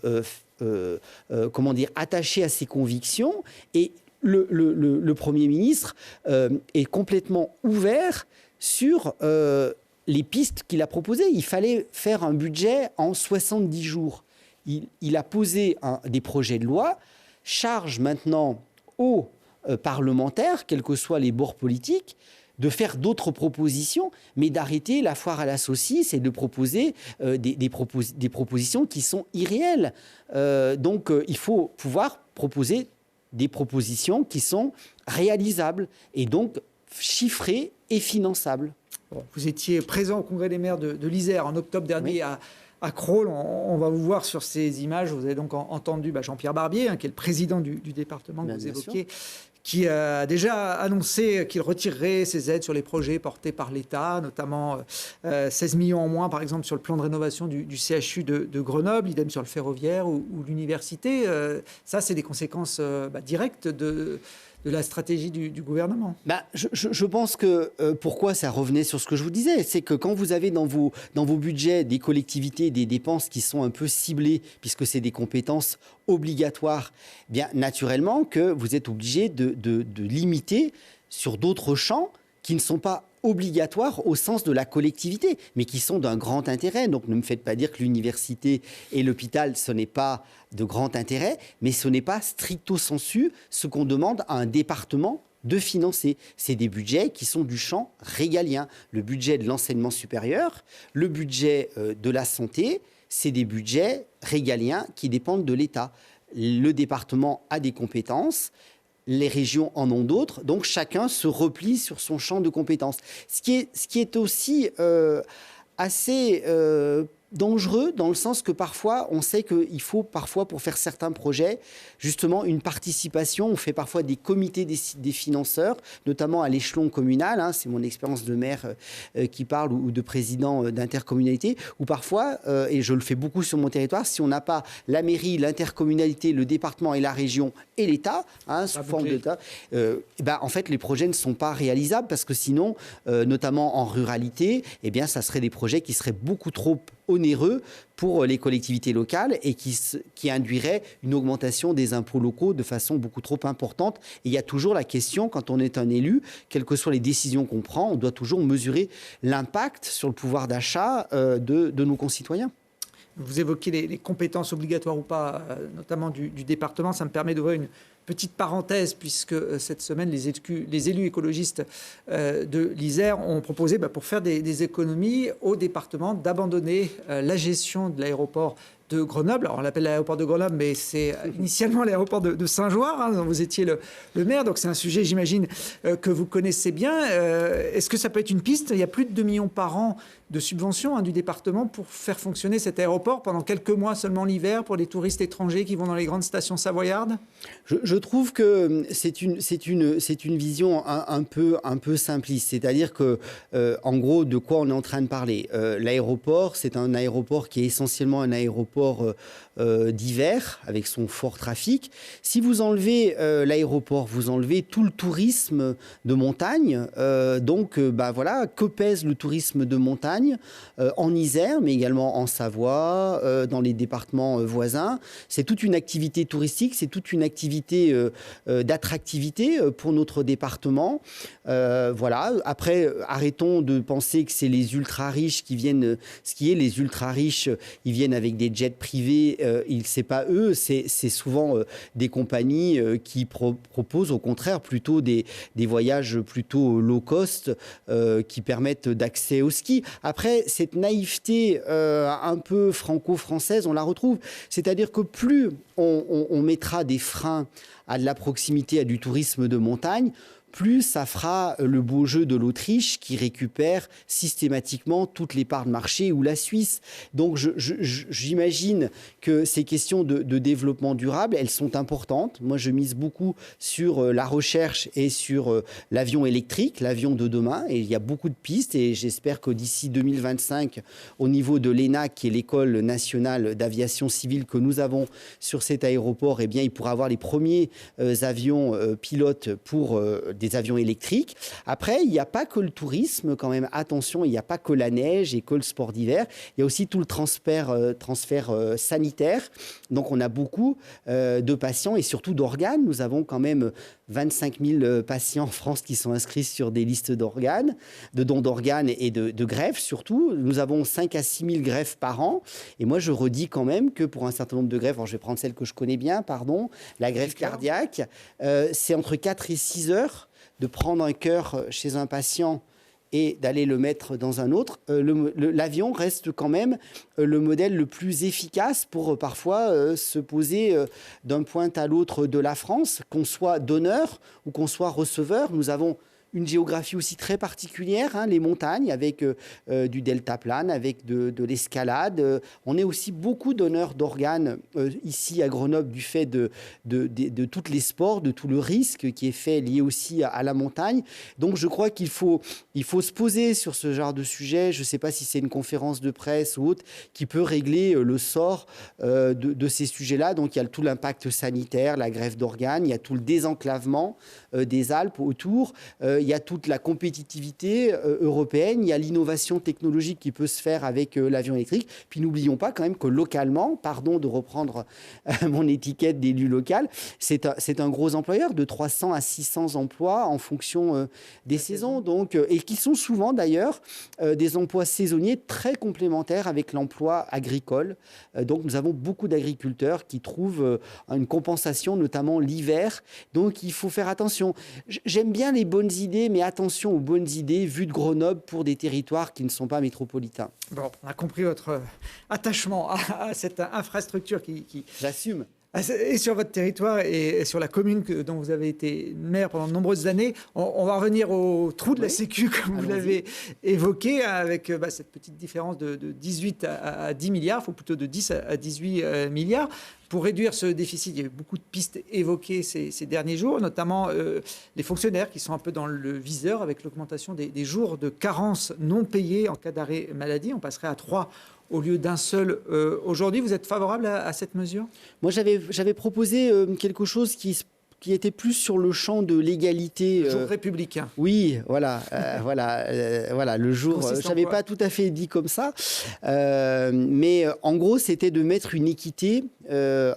attaché à ses convictions. Et le Premier ministre est complètement ouvert sur les pistes qu'il a proposées. Il fallait faire un budget en 70 jours. Il a posé des projets de loi, charge maintenant aux parlementaires, quels que soient les bords politiques, de faire d'autres propositions, mais d'arrêter la foire à la saucisse et de proposer des propositions qui sont irréelles. Donc il faut pouvoir proposer des propositions qui sont réalisables et donc chiffrées et finançables. Bon, vous étiez présent au Congrès des maires de l'Isère en octobre dernier à Crolles. On va vous voir sur ces images. Vous avez donc entendu Jean-Pierre Barbier, qui est le président du département que vous évoquiez, qui a déjà annoncé qu'il retirerait ses aides sur les projets portés par l'État, notamment 16 millions en moins, par exemple, sur le plan de rénovation du CHU de Grenoble, idem sur le ferroviaire ou l'université. Ça, c'est des conséquences directes de la stratégie du gouvernement. Je pense que pourquoi ça revenait sur ce que je vous disais, c'est que quand vous avez dans vos budgets des collectivités des dépenses qui sont un peu ciblées, puisque c'est des compétences obligatoires, bien naturellement que vous êtes obligé de limiter sur d'autres champs qui ne sont pas obligatoires au sens de la collectivité, mais qui sont d'un grand intérêt. Donc ne me faites pas dire que l'université et l'hôpital, ce n'est pas de grand intérêt, mais ce n'est pas stricto sensu ce qu'on demande à un département de financer. C'est des budgets qui sont du champ régalien. Le budget de l'enseignement supérieur, le budget de la santé, c'est des budgets régaliens qui dépendent de l'État. Le département a des compétences, les régions en ont d'autres, donc chacun se replie sur son champ de compétences. Ce qui est aussi assez dangereux dans le sens que parfois, on sait qu'il faut parfois, pour faire certains projets, justement une participation. On fait parfois des comités des financeurs, notamment à l'échelon communal. Hein, c'est mon expérience de maire qui parle ou de président d'intercommunalité, où parfois, et je le fais beaucoup sur mon territoire, si on n'a pas la mairie, l'intercommunalité, le département et la région et l'État, hein, sous forme d'État, en fait, les projets ne sont pas réalisables parce que sinon, notamment en ruralité, ça serait des projets qui seraient beaucoup trop onéreux pour les collectivités locales et qui induirait une augmentation des impôts locaux de façon beaucoup trop importante. Et il y a toujours la question, quand on est un élu, quelles que soient les décisions qu'on prend, on doit toujours mesurer l'impact sur le pouvoir d'achat de nos concitoyens. Vous évoquez les compétences obligatoires ou pas, notamment du département. Ça me permet d'ouvrir une petite parenthèse, puisque cette semaine, les élus écologistes de l'Isère ont proposé, pour faire des économies au département, d'abandonner la gestion de l'aéroport de Grenoble. Alors, on l'appelle l'aéroport de Grenoble, mais c'est initialement l'aéroport de Saint-Joire, hein, dont vous étiez le maire. Donc, c'est un sujet, j'imagine, que vous connaissez bien. Est-ce que ça peut être une piste? Il y a plus de 2 millions par an de subventions du département pour faire fonctionner cet aéroport pendant quelques mois seulement l'hiver pour les touristes étrangers qui vont dans les grandes stations savoyardes. Je trouve que c'est une vision un peu simpliste. C'est-à-dire que, en gros, de quoi on est en train de parler? L'aéroport, c'est un aéroport qui est essentiellement un aéroport d'hiver avec son fort trafic. Si vous enlevez l'aéroport, vous enlevez tout le tourisme de montagne. Que pèse le tourisme de montagne en Isère, mais également en Savoie, dans les départements voisins? C'est toute une activité touristique, c'est toute une activité d'attractivité pour notre département. Après, arrêtons de penser que c'est les ultra-riches qui viennent skier. Les ultra-riches, ils viennent avec des jets privés. C'est pas eux, c'est souvent des compagnies qui proposent au contraire plutôt des voyages plutôt low cost qui permettent d'accès au ski. Après, cette naïveté un peu franco-française, on la retrouve. C'est-à-dire que plus on mettra des freins à de la proximité, à du tourisme de montagne, plus ça fera le beau jeu de l'Autriche qui récupère systématiquement toutes les parts de marché, ou la Suisse. Donc j'imagine que ces questions de développement durable, elles sont importantes. Moi, je mise beaucoup sur la recherche et sur l'avion électrique, l'avion de demain. Et il y a beaucoup de pistes et j'espère que d'ici 2025, au niveau de l'ENAC, qui est l'école nationale d'aviation civile que nous avons sur cet aéroport, il pourra avoir les premiers avions pilotes pour des avions électriques. Après, il n'y a pas que le tourisme, quand même. Attention, il n'y a pas que la neige et que le sport d'hiver. Il y a aussi tout le transfert sanitaire. Donc, on a beaucoup de patients et surtout d'organes. Nous avons quand même 25 000 patients en France qui sont inscrits sur des listes d'organes, de dons d'organes et de greffes surtout. Nous avons 5 à 6 000 greffes par an. Et moi, je redis quand même que pour un certain nombre de greffes, je vais prendre celle que je connais bien, la greffe cardiaque, c'est entre 4 et 6 heures de prendre un cœur chez un patient et d'aller le mettre dans un autre. L'avion reste quand même le modèle le plus efficace pour parfois se poser d'un point à l'autre de la France, qu'on soit donneur ou qu'on soit receveur. Nous avons une géographie aussi très particulière, hein, les montagnes, avec du deltaplane, avec de l'escalade. On est aussi beaucoup donneurs d'organes ici à Grenoble du fait de tous les sports, de tout le risque qui est fait lié aussi à la montagne. Donc je crois qu'il faut se poser sur ce genre de sujet. Je ne sais pas si c'est une conférence de presse ou autre qui peut régler le sort de ces sujets-là. Donc il y a tout l'impact sanitaire, la greffe d'organes, il y a tout le désenclavement des Alpes autour, il y a toute la compétitivité européenne, il y a l'innovation technologique qui peut se faire avec l'avion électrique. Puis n'oublions pas quand même que localement, pardon de reprendre mon étiquette d'élu local, c'est un gros employeur de 300 à 600 emplois en fonction des saisons. Donc, et qui sont souvent d'ailleurs des emplois saisonniers très complémentaires avec l'emploi agricole. Donc nous avons beaucoup d'agriculteurs qui trouvent une compensation, notamment l'hiver. Donc il faut faire attention. J'aime bien les bonnes idées, mais attention aux bonnes idées vues de Grenoble pour des territoires qui ne sont pas métropolitains. Bon, on a compris votre attachement à cette infrastructure qui... J'assume. Et sur votre territoire et sur la commune dont vous avez été maire pendant de nombreuses années, on va revenir au trou de la Sécu, comme vous l'avez évoqué, avec cette petite différence de 18 à 10 milliards, faut plutôt de 10 à 18 milliards. Pour réduire ce déficit, il y a eu beaucoup de pistes évoquées ces derniers jours, notamment les fonctionnaires qui sont un peu dans le viseur avec l'augmentation des jours de carence non payés en cas d'arrêt maladie. On passerait à 3 au lieu d'un seul aujourd'hui. Vous êtes favorable à cette mesure ? Moi, j'avais proposé quelque chose qui était plus sur le champ de l'égalité. Le jour républicain. Oui, voilà, voilà, le jour. Je n'avais pas tout à fait dit comme ça, mais en gros, c'était de mettre une équité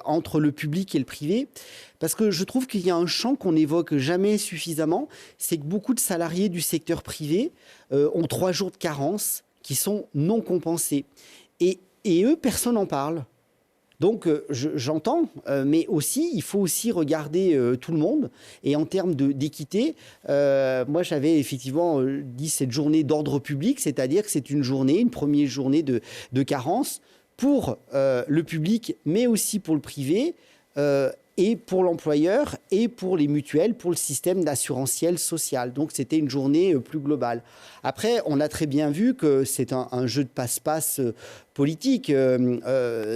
entre le public et le privé. Parce que je trouve qu'il y a un champ qu'on n'évoque jamais suffisamment, c'est que beaucoup de salariés du secteur privé ont 3 jours de carence qui sont non compensés. Et eux, personne n'en parle. Donc, j'entends, mais aussi, il faut aussi regarder tout le monde. Et en termes d'équité, moi, j'avais effectivement dit cette journée d'ordre public, c'est-à-dire que c'est une première journée de carence pour le public, mais aussi pour le privé, et pour l'employeur, et pour les mutuelles, pour le système d'assurantiel social. Donc, c'était une journée plus globale. Après, on a très bien vu que c'est un jeu de passe-passe politique.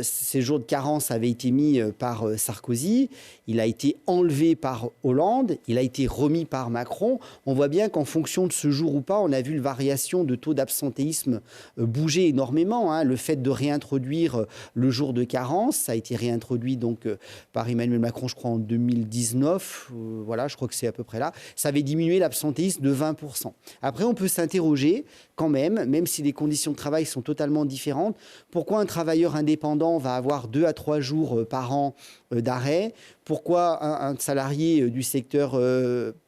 Ces jours de carence avaient été mis par Sarkozy, il a été enlevé par Hollande, il a été remis par Macron. On voit bien qu'en fonction de ce jour ou pas, on a vu la variation de taux d'absentéisme bouger énormément. Hein. Le fait de réintroduire le jour de carence, ça a été réintroduit donc par Emmanuel Macron, je crois, en 2019. Voilà, je crois que c'est à peu près là. Ça avait diminué l'absentéisme de 20%. Après, on peut s'interroger quand même si les conditions de travail sont totalement différentes, pourquoi un travailleur indépendant va avoir 2 à 3 jours par an d'arrêt ? Pourquoi un salarié du secteur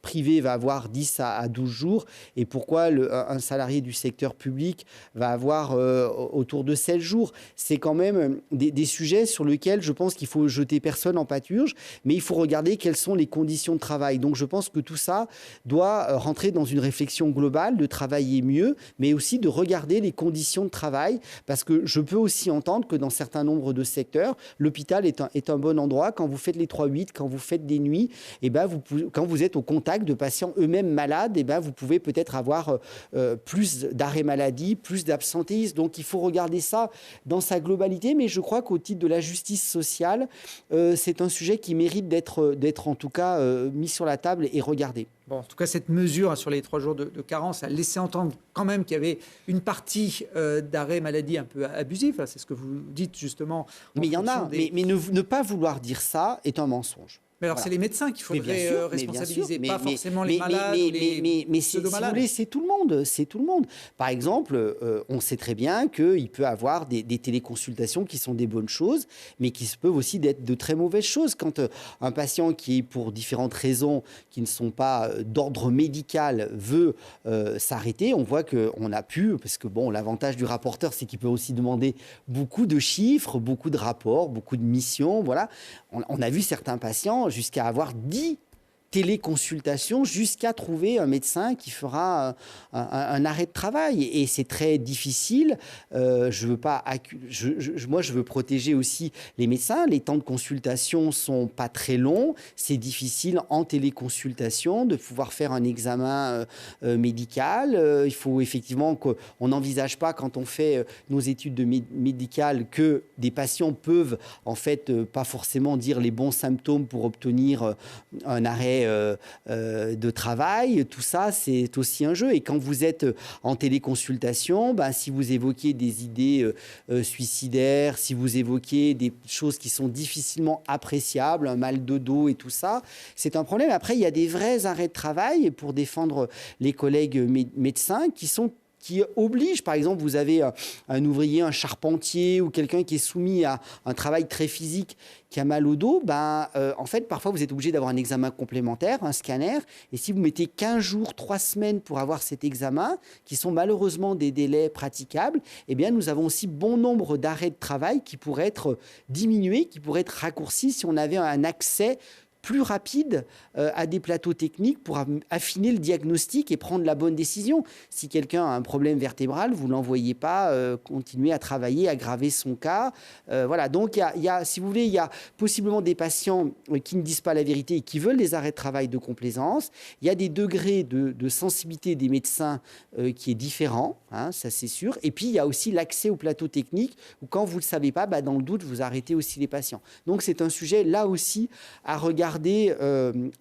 privé va avoir 10 à 12 jours et pourquoi un salarié du secteur public va avoir autour de 7 jours ? C'est quand même des sujets sur lesquels je pense qu'il faut jeter personne en pâturage, mais il faut regarder quelles sont les conditions de travail. Donc je pense que tout ça doit rentrer dans une réflexion globale de travailler mieux, mais aussi de regarder les conditions de travail, parce que je peux aussi entendre que dans certains nombres de secteurs, l'hôpital est un bon endroit. Quand vous faites les 3-8, quand vous faites des nuits, quand vous êtes au contact de patients eux-mêmes malades, vous pouvez peut-être avoir plus d'arrêts maladie, plus d'absentéisme. Donc il faut regarder ça dans sa globalité, mais je crois qu'au titre de la justice sociale, c'est un sujet qui mérite d'être en tout cas mis sur la table et regardé. Bon, en tout cas, cette mesure sur les 3 jours de carence a laissé entendre quand même qu'il y avait une partie d'arrêt maladie un peu abusif. C'est ce que vous dites justement. Mais il y en a. Mais ne pas vouloir dire ça est un mensonge. Mais alors, c'est les médecins qu'il faudrait responsabiliser, pas forcément les malades ou les mais si vous voulez, c'est tout le monde. C'est tout le monde. Par exemple, on sait très bien qu'il peut y avoir des téléconsultations qui sont des bonnes choses, mais qui peuvent aussi être de très mauvaises choses. Quand un patient qui est pour différentes raisons qui ne sont pas d'ordre médical veut s'arrêter, on voit qu'on a pu, parce que bon, l'avantage du rapporteur, c'est qu'il peut aussi demander beaucoup de chiffres, beaucoup de rapports, beaucoup de missions. Voilà. On a vu certains patients jusqu'à avoir 10 téléconsultation jusqu'à trouver un médecin qui fera un arrêt de travail. Et c'est très difficile. Moi, je veux protéger aussi les médecins. Les temps de consultation sont pas très longs. C'est difficile en téléconsultation de pouvoir faire un examen médical. Il faut effectivement qu'on n'envisage pas, quand on fait nos études médicales, que des patients peuvent en fait pas forcément dire les bons symptômes pour obtenir un arrêt de travail. Tout ça, c'est aussi un jeu. Et quand vous êtes en téléconsultation, si vous évoquez des idées suicidaires, si vous évoquez des choses qui sont difficilement appréciables, un mal de dos et tout ça, c'est un problème. Après, il y a des vrais arrêts de travail pour défendre les collègues médecins qui oblige, par exemple, vous avez un ouvrier, un charpentier ou quelqu'un qui est soumis à un travail très physique, qui a mal au dos, en fait, parfois, vous êtes obligé d'avoir un examen complémentaire, un scanner, et si vous mettez 15 jours, 3 semaines pour avoir cet examen, qui sont malheureusement des délais praticables, eh bien, nous avons aussi bon nombre d'arrêts de travail qui pourraient être diminués, qui pourraient être raccourcis si on avait un accès plus rapide à des plateaux techniques pour affiner le diagnostic et prendre la bonne décision. Si quelqu'un a un problème vertébral, vous ne l'envoyez pas continuer à travailler, aggraver son cas. Voilà. Donc, si vous voulez, il y a possiblement des patients qui ne disent pas la vérité et qui veulent des arrêts de travail de complaisance. Il y a des degrés de sensibilité des médecins qui est différent, ça c'est sûr. Et puis, il y a aussi l'accès au plateau technique où, quand vous ne le savez pas, dans le doute, vous arrêtez aussi les patients. Donc, c'est un sujet, là aussi, à regarder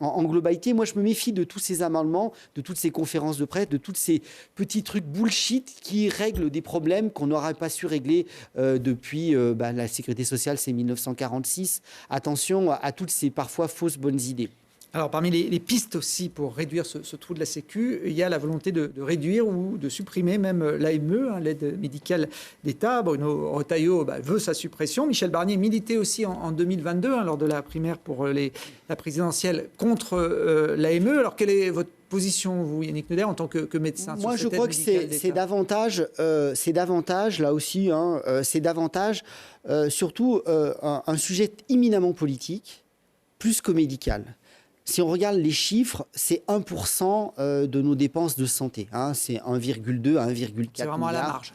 en globalité. Moi, je me méfie de tous ces amendements, de toutes ces conférences de presse, de tous ces petits trucs bullshit qui règlent des problèmes qu'on n'aurait pas su régler depuis la sécurité sociale, c'est 1946. Attention à toutes ces parfois fausses bonnes idées. Alors, parmi les pistes aussi pour réduire ce trou de la Sécu, il y a la volonté de réduire ou de supprimer même l'AME, l'aide médicale d'État. Bruno Retailleau veut sa suppression. Michel Barnier militait aussi en 2022, lors de la primaire pour la présidentielle, contre l'AME. Alors, quelle est votre position, vous, Yannick Neuder, en tant que médecin? Moi, je crois que c'est davantage, là aussi, c'est davantage surtout un sujet éminemment politique, plus que médical. Si on regarde les chiffres, c'est 1% de nos dépenses de santé. C'est 1,2 à 1,4 milliard. C'est vraiment à la marge.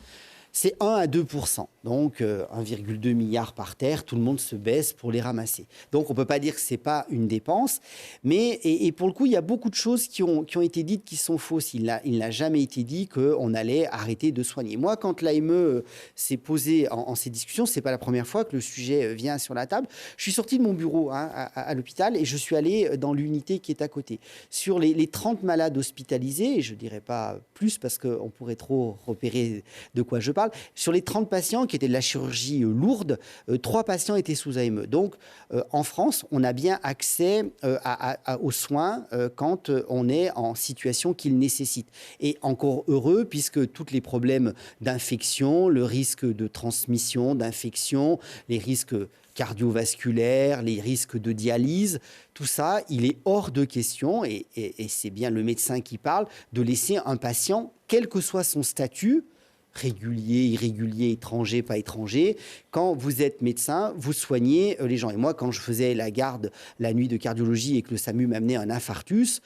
C'est 1 à 2%. Donc, 1,2 milliard par terre, tout le monde se baisse pour les ramasser. Donc, on ne peut pas dire que ce n'est pas une dépense. Mais, et pour le coup, il y a beaucoup de choses qui ont été dites qui sont fausses. Il n'a jamais été dit qu'on allait arrêter de soigner. Moi, quand l'AME s'est posée en ces discussions, ce n'est pas la première fois que le sujet vient sur la table. Je suis sorti de mon bureau à l'hôpital et je suis allé dans l'unité qui est à côté. Sur les 30 malades hospitalisés, et je ne dirais pas plus parce qu'on pourrait trop repérer de quoi je parle, sur les 30 patients qui étaient de la chirurgie lourde, 3 patients étaient sous AME. Donc, en France, on a bien accès aux soins quand on est en situation qu'il nécessite. Et encore heureux, puisque tous les problèmes d'infection, le risque de transmission d'infection, les risques cardiovasculaires, les risques de dialyse, tout ça, il est hors de question, et c'est bien le médecin qui parle, de laisser un patient, quel que soit son statut, régulier, irrégulier, étranger, pas étranger. Quand vous êtes médecin, vous soignez les gens. Et moi, quand je faisais la garde la nuit de cardiologie et que le SAMU m'amenait un infarctus,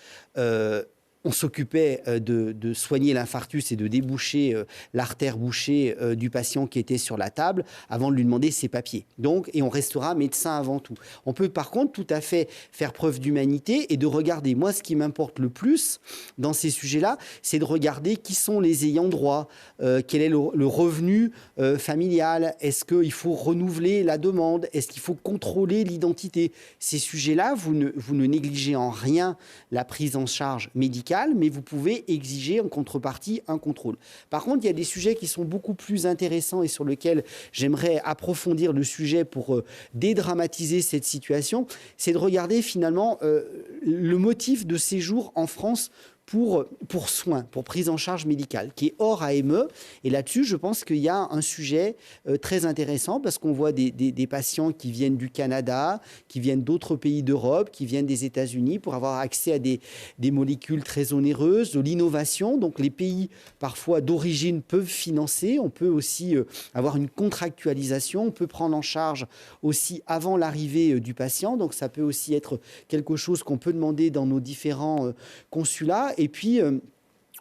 on s'occupait de soigner l'infarctus et de déboucher l'artère bouchée du patient qui était sur la table avant de lui demander ses papiers. Donc, et on restera médecin avant tout. On peut par contre tout à fait faire preuve d'humanité et de regarder. Moi, ce qui m'importe le plus dans ces sujets-là, c'est de regarder qui sont les ayants droit, quel est le revenu familial, est-ce qu'il faut renouveler la demande, est-ce qu'il faut contrôler l'identité. Ces sujets-là, vous ne négligez en rien la prise en charge médicale, mais vous pouvez exiger en contrepartie un contrôle. Par contre, il y a des sujets qui sont beaucoup plus intéressants et sur lesquels j'aimerais approfondir le sujet pour dédramatiser cette situation, c'est de regarder finalement le motif de séjour en France pour soins, pour prise en charge médicale, qui est hors AME. Et là-dessus, je pense qu'il y a un sujet très intéressant parce qu'on voit des patients qui viennent du Canada, qui viennent d'autres pays d'Europe, qui viennent des États-Unis pour avoir accès à des molécules très onéreuses, de l'innovation. Donc les pays parfois d'origine peuvent financer. On peut aussi avoir une contractualisation. On peut prendre en charge aussi avant l'arrivée du patient. Donc ça peut aussi être quelque chose qu'on peut demander dans nos différents consulats. Et puis,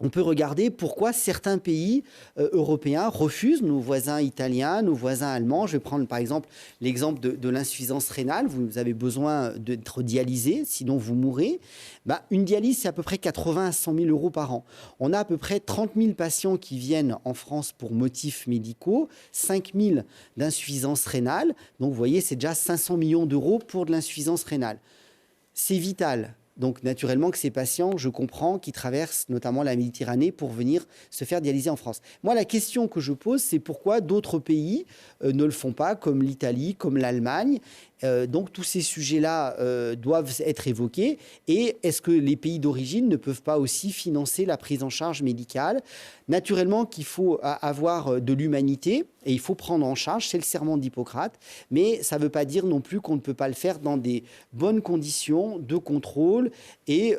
on peut regarder pourquoi certains pays européens refusent, nos voisins italiens, nos voisins allemands. Je vais prendre par exemple l'exemple de l'insuffisance rénale. Vous avez besoin d'être dialysé, sinon vous mourrez. Une dialyse, c'est à peu près 80 à 100 000 euros par an. On a à peu près 30 000 patients qui viennent en France pour motifs médicaux, 5 000 d'insuffisance rénale. Donc vous voyez, c'est déjà 500 millions d'euros pour de l'insuffisance rénale. C'est vital. Donc, naturellement, que ces patients, je comprends, qui traversent notamment la Méditerranée pour venir se faire dialyser en France. Moi, la question que je pose, c'est pourquoi d'autres pays ne le font pas, comme l'Italie, comme l'Allemagne. Donc, tous ces sujets-là doivent être évoqués. Et est-ce que les pays d'origine ne peuvent pas aussi financer la prise en charge médicale ? Naturellement qu'il faut avoir de l'humanité et il faut prendre en charge, c'est le serment d'Hippocrate, mais ça ne veut pas dire non plus qu'on ne peut pas le faire dans des bonnes conditions de contrôle et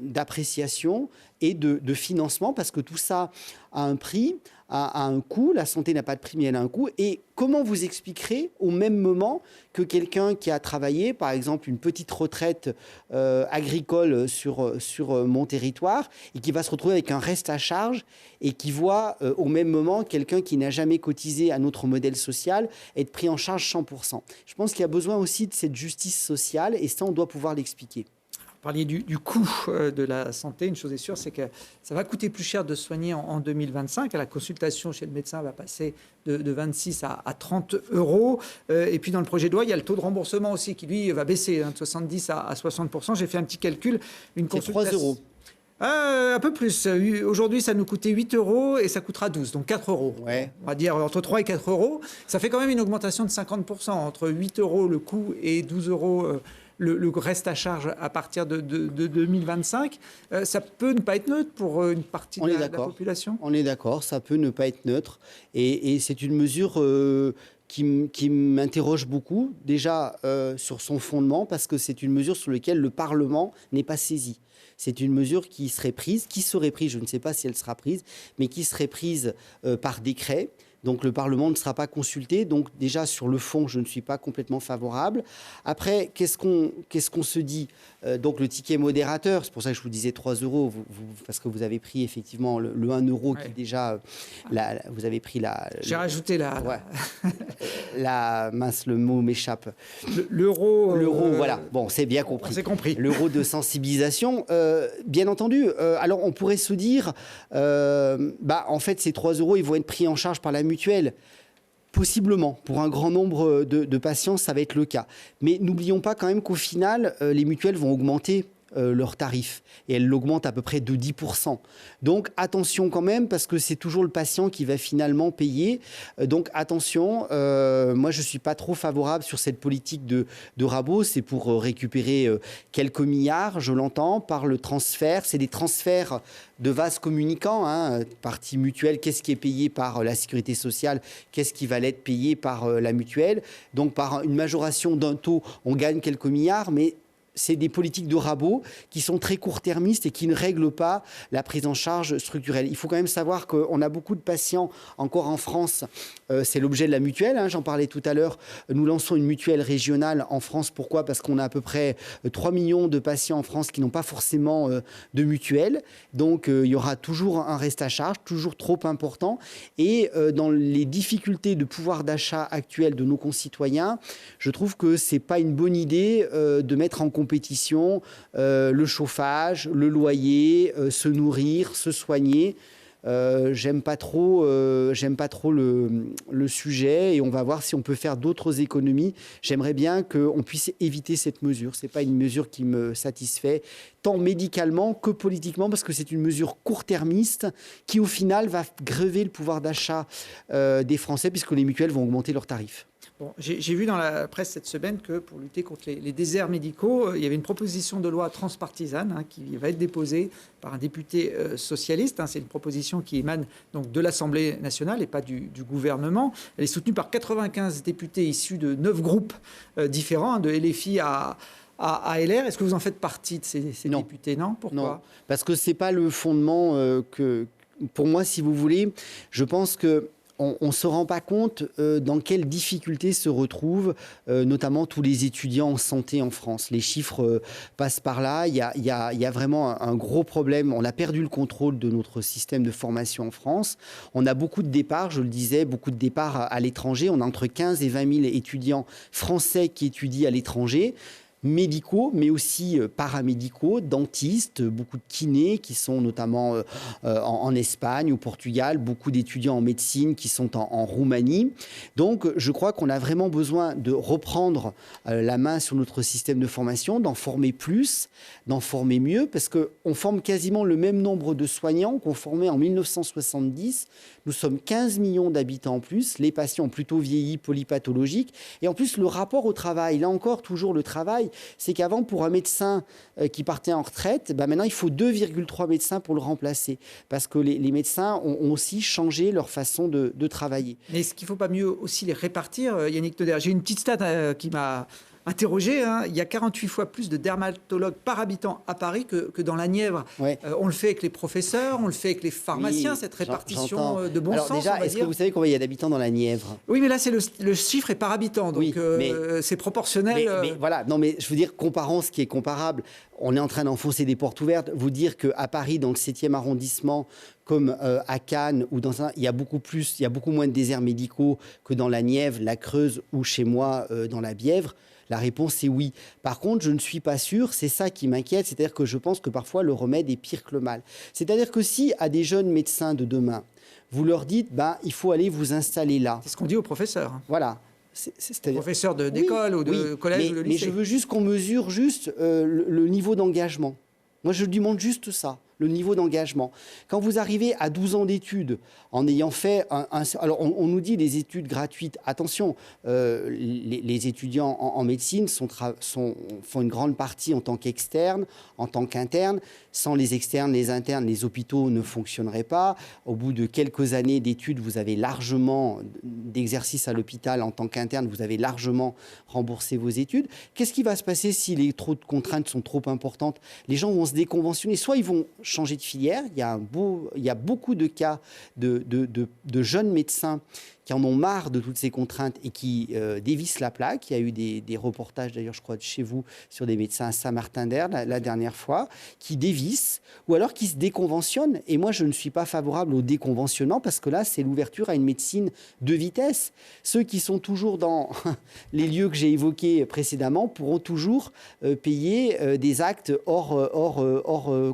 d'appréciation et de financement, parce que tout ça a un prix, a un coût. La santé n'a pas de prix, mais elle a un coût. Et comment vous expliquerez au même moment que quelqu'un qui a travaillé, par exemple, une petite retraite agricole sur mon territoire et qui va se retrouver avec un reste à charge et qui voit au même moment quelqu'un qui n'a jamais cotisé à notre modèle social être pris en charge 100%. Je pense qu'il y a besoin aussi de cette justice sociale et ça, on doit pouvoir l'expliquer. Vous parliez du coût de la santé. Une chose est sûre, c'est que ça va coûter plus cher de se soigner en 2025. La consultation chez le médecin va passer de 26 à 30 euros. Et puis dans le projet de loi, il y a le taux de remboursement aussi qui, lui, va baisser de 70 à 60%. J'ai fait un petit calcul. C'est 3 euros. Un peu plus. Aujourd'hui, ça nous coûtait 8 euros et ça coûtera 12, donc 4 euros. Ouais. On va dire entre 3 et 4 euros. Ça fait quand même une augmentation de 50%. Entre 8 euros le coût et 12 euros le reste à charge à partir de 2025. Ça peut ne pas être neutre pour une partie de la population. On est d'accord, ça peut ne pas être neutre. Et c'est une mesure qui m'interroge beaucoup, déjà sur son fondement, parce que c'est une mesure sur laquelle le Parlement n'est pas saisi. C'est une mesure qui serait prise, je ne sais pas si elle sera prise, mais qui serait prise par décret. Donc le Parlement ne sera pas consulté. Donc déjà sur le fond, je ne suis pas complètement favorable. Après, qu'est-ce qu'on se dit ? Donc le ticket modérateur, c'est pour ça que je vous disais 3 euros, parce que vous avez pris effectivement le 1 euro qui déjà... vous avez pris la... J'ai rajouté la... Ouais. Mince, le mot m'échappe. L'euro... L'euro, voilà. Bon, c'est bien compris. C'est compris. L'euro de sensibilisation, bien entendu. Alors on pourrait se dire, en fait, ces 3 euros, ils vont être pris en charge par la mutuelle. Possiblement, pour un grand nombre de patients, ça va être le cas. Mais n'oublions pas quand même qu'au final, les mutuelles vont augmenter leurs tarifs et elles l'augmentent à peu près de 10%. Donc attention quand même, parce que c'est toujours le patient qui va finalement payer. Donc attention, moi je ne suis pas trop favorable sur cette politique de rabot. C'est pour récupérer quelques milliards, je l'entends, par le transfert. C'est des transferts de vases communicants, partie mutuelle, qu'est-ce qui est payé par la sécurité sociale, qu'est-ce qui va l'être payé par la mutuelle. Donc par une majoration d'un taux, on gagne quelques milliards, mais c'est des politiques de rabot qui sont très court-termistes et qui ne règlent pas la prise en charge structurelle. Il faut quand même savoir qu'on a beaucoup de patients encore en France. C'est l'objet de la mutuelle. J'en parlais tout à l'heure. Nous lançons une mutuelle régionale en France. Pourquoi ? Parce qu'on a à peu près 3 millions de patients en France qui n'ont pas forcément de mutuelle. Donc, il y aura toujours un reste à charge, toujours trop important. Et dans les difficultés de pouvoir d'achat actuelles de nos concitoyens, je trouve que ce n'est pas une bonne idée de mettre en compétition, le chauffage, le loyer, se nourrir, se soigner. J'aime pas trop le sujet et on va voir si on peut faire d'autres économies. J'aimerais bien qu'on puisse éviter cette mesure. C'est pas une mesure qui me satisfait, tant médicalement que politiquement, parce que c'est une mesure court-termiste qui, au final, va grever le pouvoir d'achat des Français puisque les mutuelles vont augmenter leurs tarifs. Bon, j'ai vu dans la presse cette semaine que pour lutter contre les déserts médicaux, il y avait une proposition de loi transpartisane qui va être déposée par un député socialiste. C'est une proposition qui émane donc de l'Assemblée nationale et pas du gouvernement. Elle est soutenue par 95 députés issus de 9 groupes différents, de LFI à LR. Est-ce que vous en faites partie de ces députés? Non. Pourquoi? Non, parce que ce n'est pas le fondement que... Pour moi, si vous voulez, je pense que on ne se rend pas compte dans quelles difficultés se retrouvent notamment tous les étudiants en santé en France. Les chiffres passent par là. Il y a vraiment un gros problème. On a perdu le contrôle de notre système de formation en France. On a beaucoup de départs, je le disais, beaucoup de départs à l'étranger. On a entre 15 et 20 000 étudiants français qui étudient à l'étranger, médicaux, mais aussi paramédicaux, dentistes, beaucoup de kinés qui sont notamment en Espagne, au Portugal, beaucoup d'étudiants en médecine qui sont en Roumanie. Donc, je crois qu'on a vraiment besoin de reprendre la main sur notre système de formation, d'en former plus, d'en former mieux, parce qu'on forme quasiment le même nombre de soignants qu'on formait en 1970. Nous sommes 15 millions d'habitants en plus. Les patients ont plutôt vieilli, polypathologiques. Et en plus, le rapport au travail, là encore, toujours le travail, c'est qu'avant, pour un médecin qui partait en retraite, maintenant, il faut 2,3 médecins pour le remplacer. Parce que les médecins ont aussi changé leur façon de travailler. Mais est-ce qu'il ne faut pas mieux aussi les répartir, Yannick Noder? J'ai une petite stat qui m'a interrogé. Il y a 48 fois plus de dermatologues par habitant à Paris que dans la Nièvre. Ouais. On le fait avec les professeurs, on le fait avec les pharmaciens, cette répartition de bon sens. Déjà, est-ce que vous savez combien il y a d'habitants dans la Nièvre? Oui, mais là, c'est le chiffre est par habitant, donc c'est proportionnel. Mais voilà, non, mais je veux dire, comparons ce qui est comparable. On est en train d'enfoncer des portes ouvertes. Vous dire qu'à Paris, dans le 7e arrondissement, comme à Cannes, ou il y a beaucoup moins de déserts médicaux que dans la Nièvre, la Creuse ou chez moi dans la Bièvre. La réponse est oui. Par contre, je ne suis pas sûr, c'est ça qui m'inquiète, c'est-à-dire que je pense que parfois le remède est pire que le mal. C'est-à-dire que si à des jeunes médecins de demain, vous leur dites, il faut aller vous installer là. C'est ce qu'on dit aux professeurs. Voilà. Professeurs d'école ou de collège ou de lycée. Mais je veux juste qu'on mesure juste le niveau d'engagement. Moi, je demande juste ça, le niveau d'engagement. Quand vous arrivez à 12 ans d'études, en ayant fait alors, on nous dit les études gratuites. Attention, les étudiants en médecine font une grande partie en tant qu'externes, en tant qu'internes. Sans les externes, les internes, les hôpitaux ne fonctionneraient pas. Au bout de quelques années d'études, vous avez largement d'exercice à l'hôpital en tant qu'interne, vous avez largement remboursé vos études. Qu'est-ce qui va se passer si les contraintes sont trop importantes? Les gens vont se déconventionner. Soit ils vont changer de filière. Il y a beaucoup de cas de jeunes médecins qui en ont marre de toutes ces contraintes et qui dévissent la plaque. Il y a eu des reportages, d'ailleurs, je crois, de chez vous, sur des médecins à Saint-Martin-d'Air, la dernière fois, qui dévissent ou alors qui se déconventionnent. Et moi, je ne suis pas favorable au déconventionnement parce que là, c'est l'ouverture à une médecine de vitesse. Ceux qui sont toujours dans les lieux que j'ai évoqués précédemment pourront toujours payer des actes hors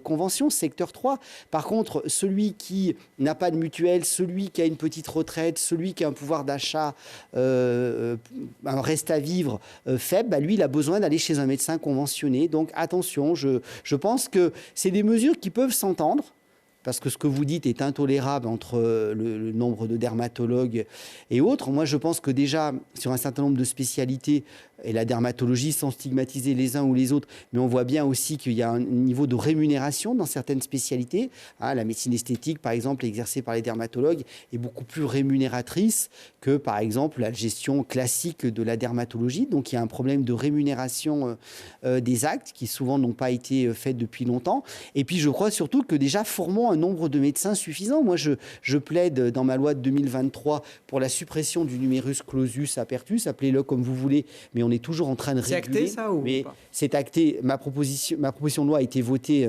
convention, secteur 3. Par contre, celui qui n'a pas de mutuelle, celui qui a une petite retraite, celui qui a un pouvoir d'achat, un reste à vivre faible, lui, il a besoin d'aller chez un médecin conventionné. Donc, attention, je pense que c'est des mesures qui peuvent s'entendre, parce que ce que vous dites est intolérable entre le nombre de dermatologues et autres. Moi, je pense que déjà, sur un certain nombre de spécialités, et la dermatologie, sans stigmatiser les uns ou les autres, mais on voit bien aussi qu'il y a un niveau de rémunération dans certaines spécialités. La médecine esthétique, par exemple, exercée par les dermatologues, est beaucoup plus rémunératrice que, par exemple, la gestion classique de la dermatologie. Donc, il y a un problème de rémunération des actes qui, souvent, n'ont pas été faits depuis longtemps. Et puis, je crois surtout que déjà, formons un nombre de médecins suffisant. Moi, je plaide dans ma loi de 2023 pour la suppression du numerus clausus apertus, appelez-le comme vous voulez, mais on est toujours en train de réguler. C'est acté, ça, ou mais pas? C'est acté. Ma proposition de loi a été votée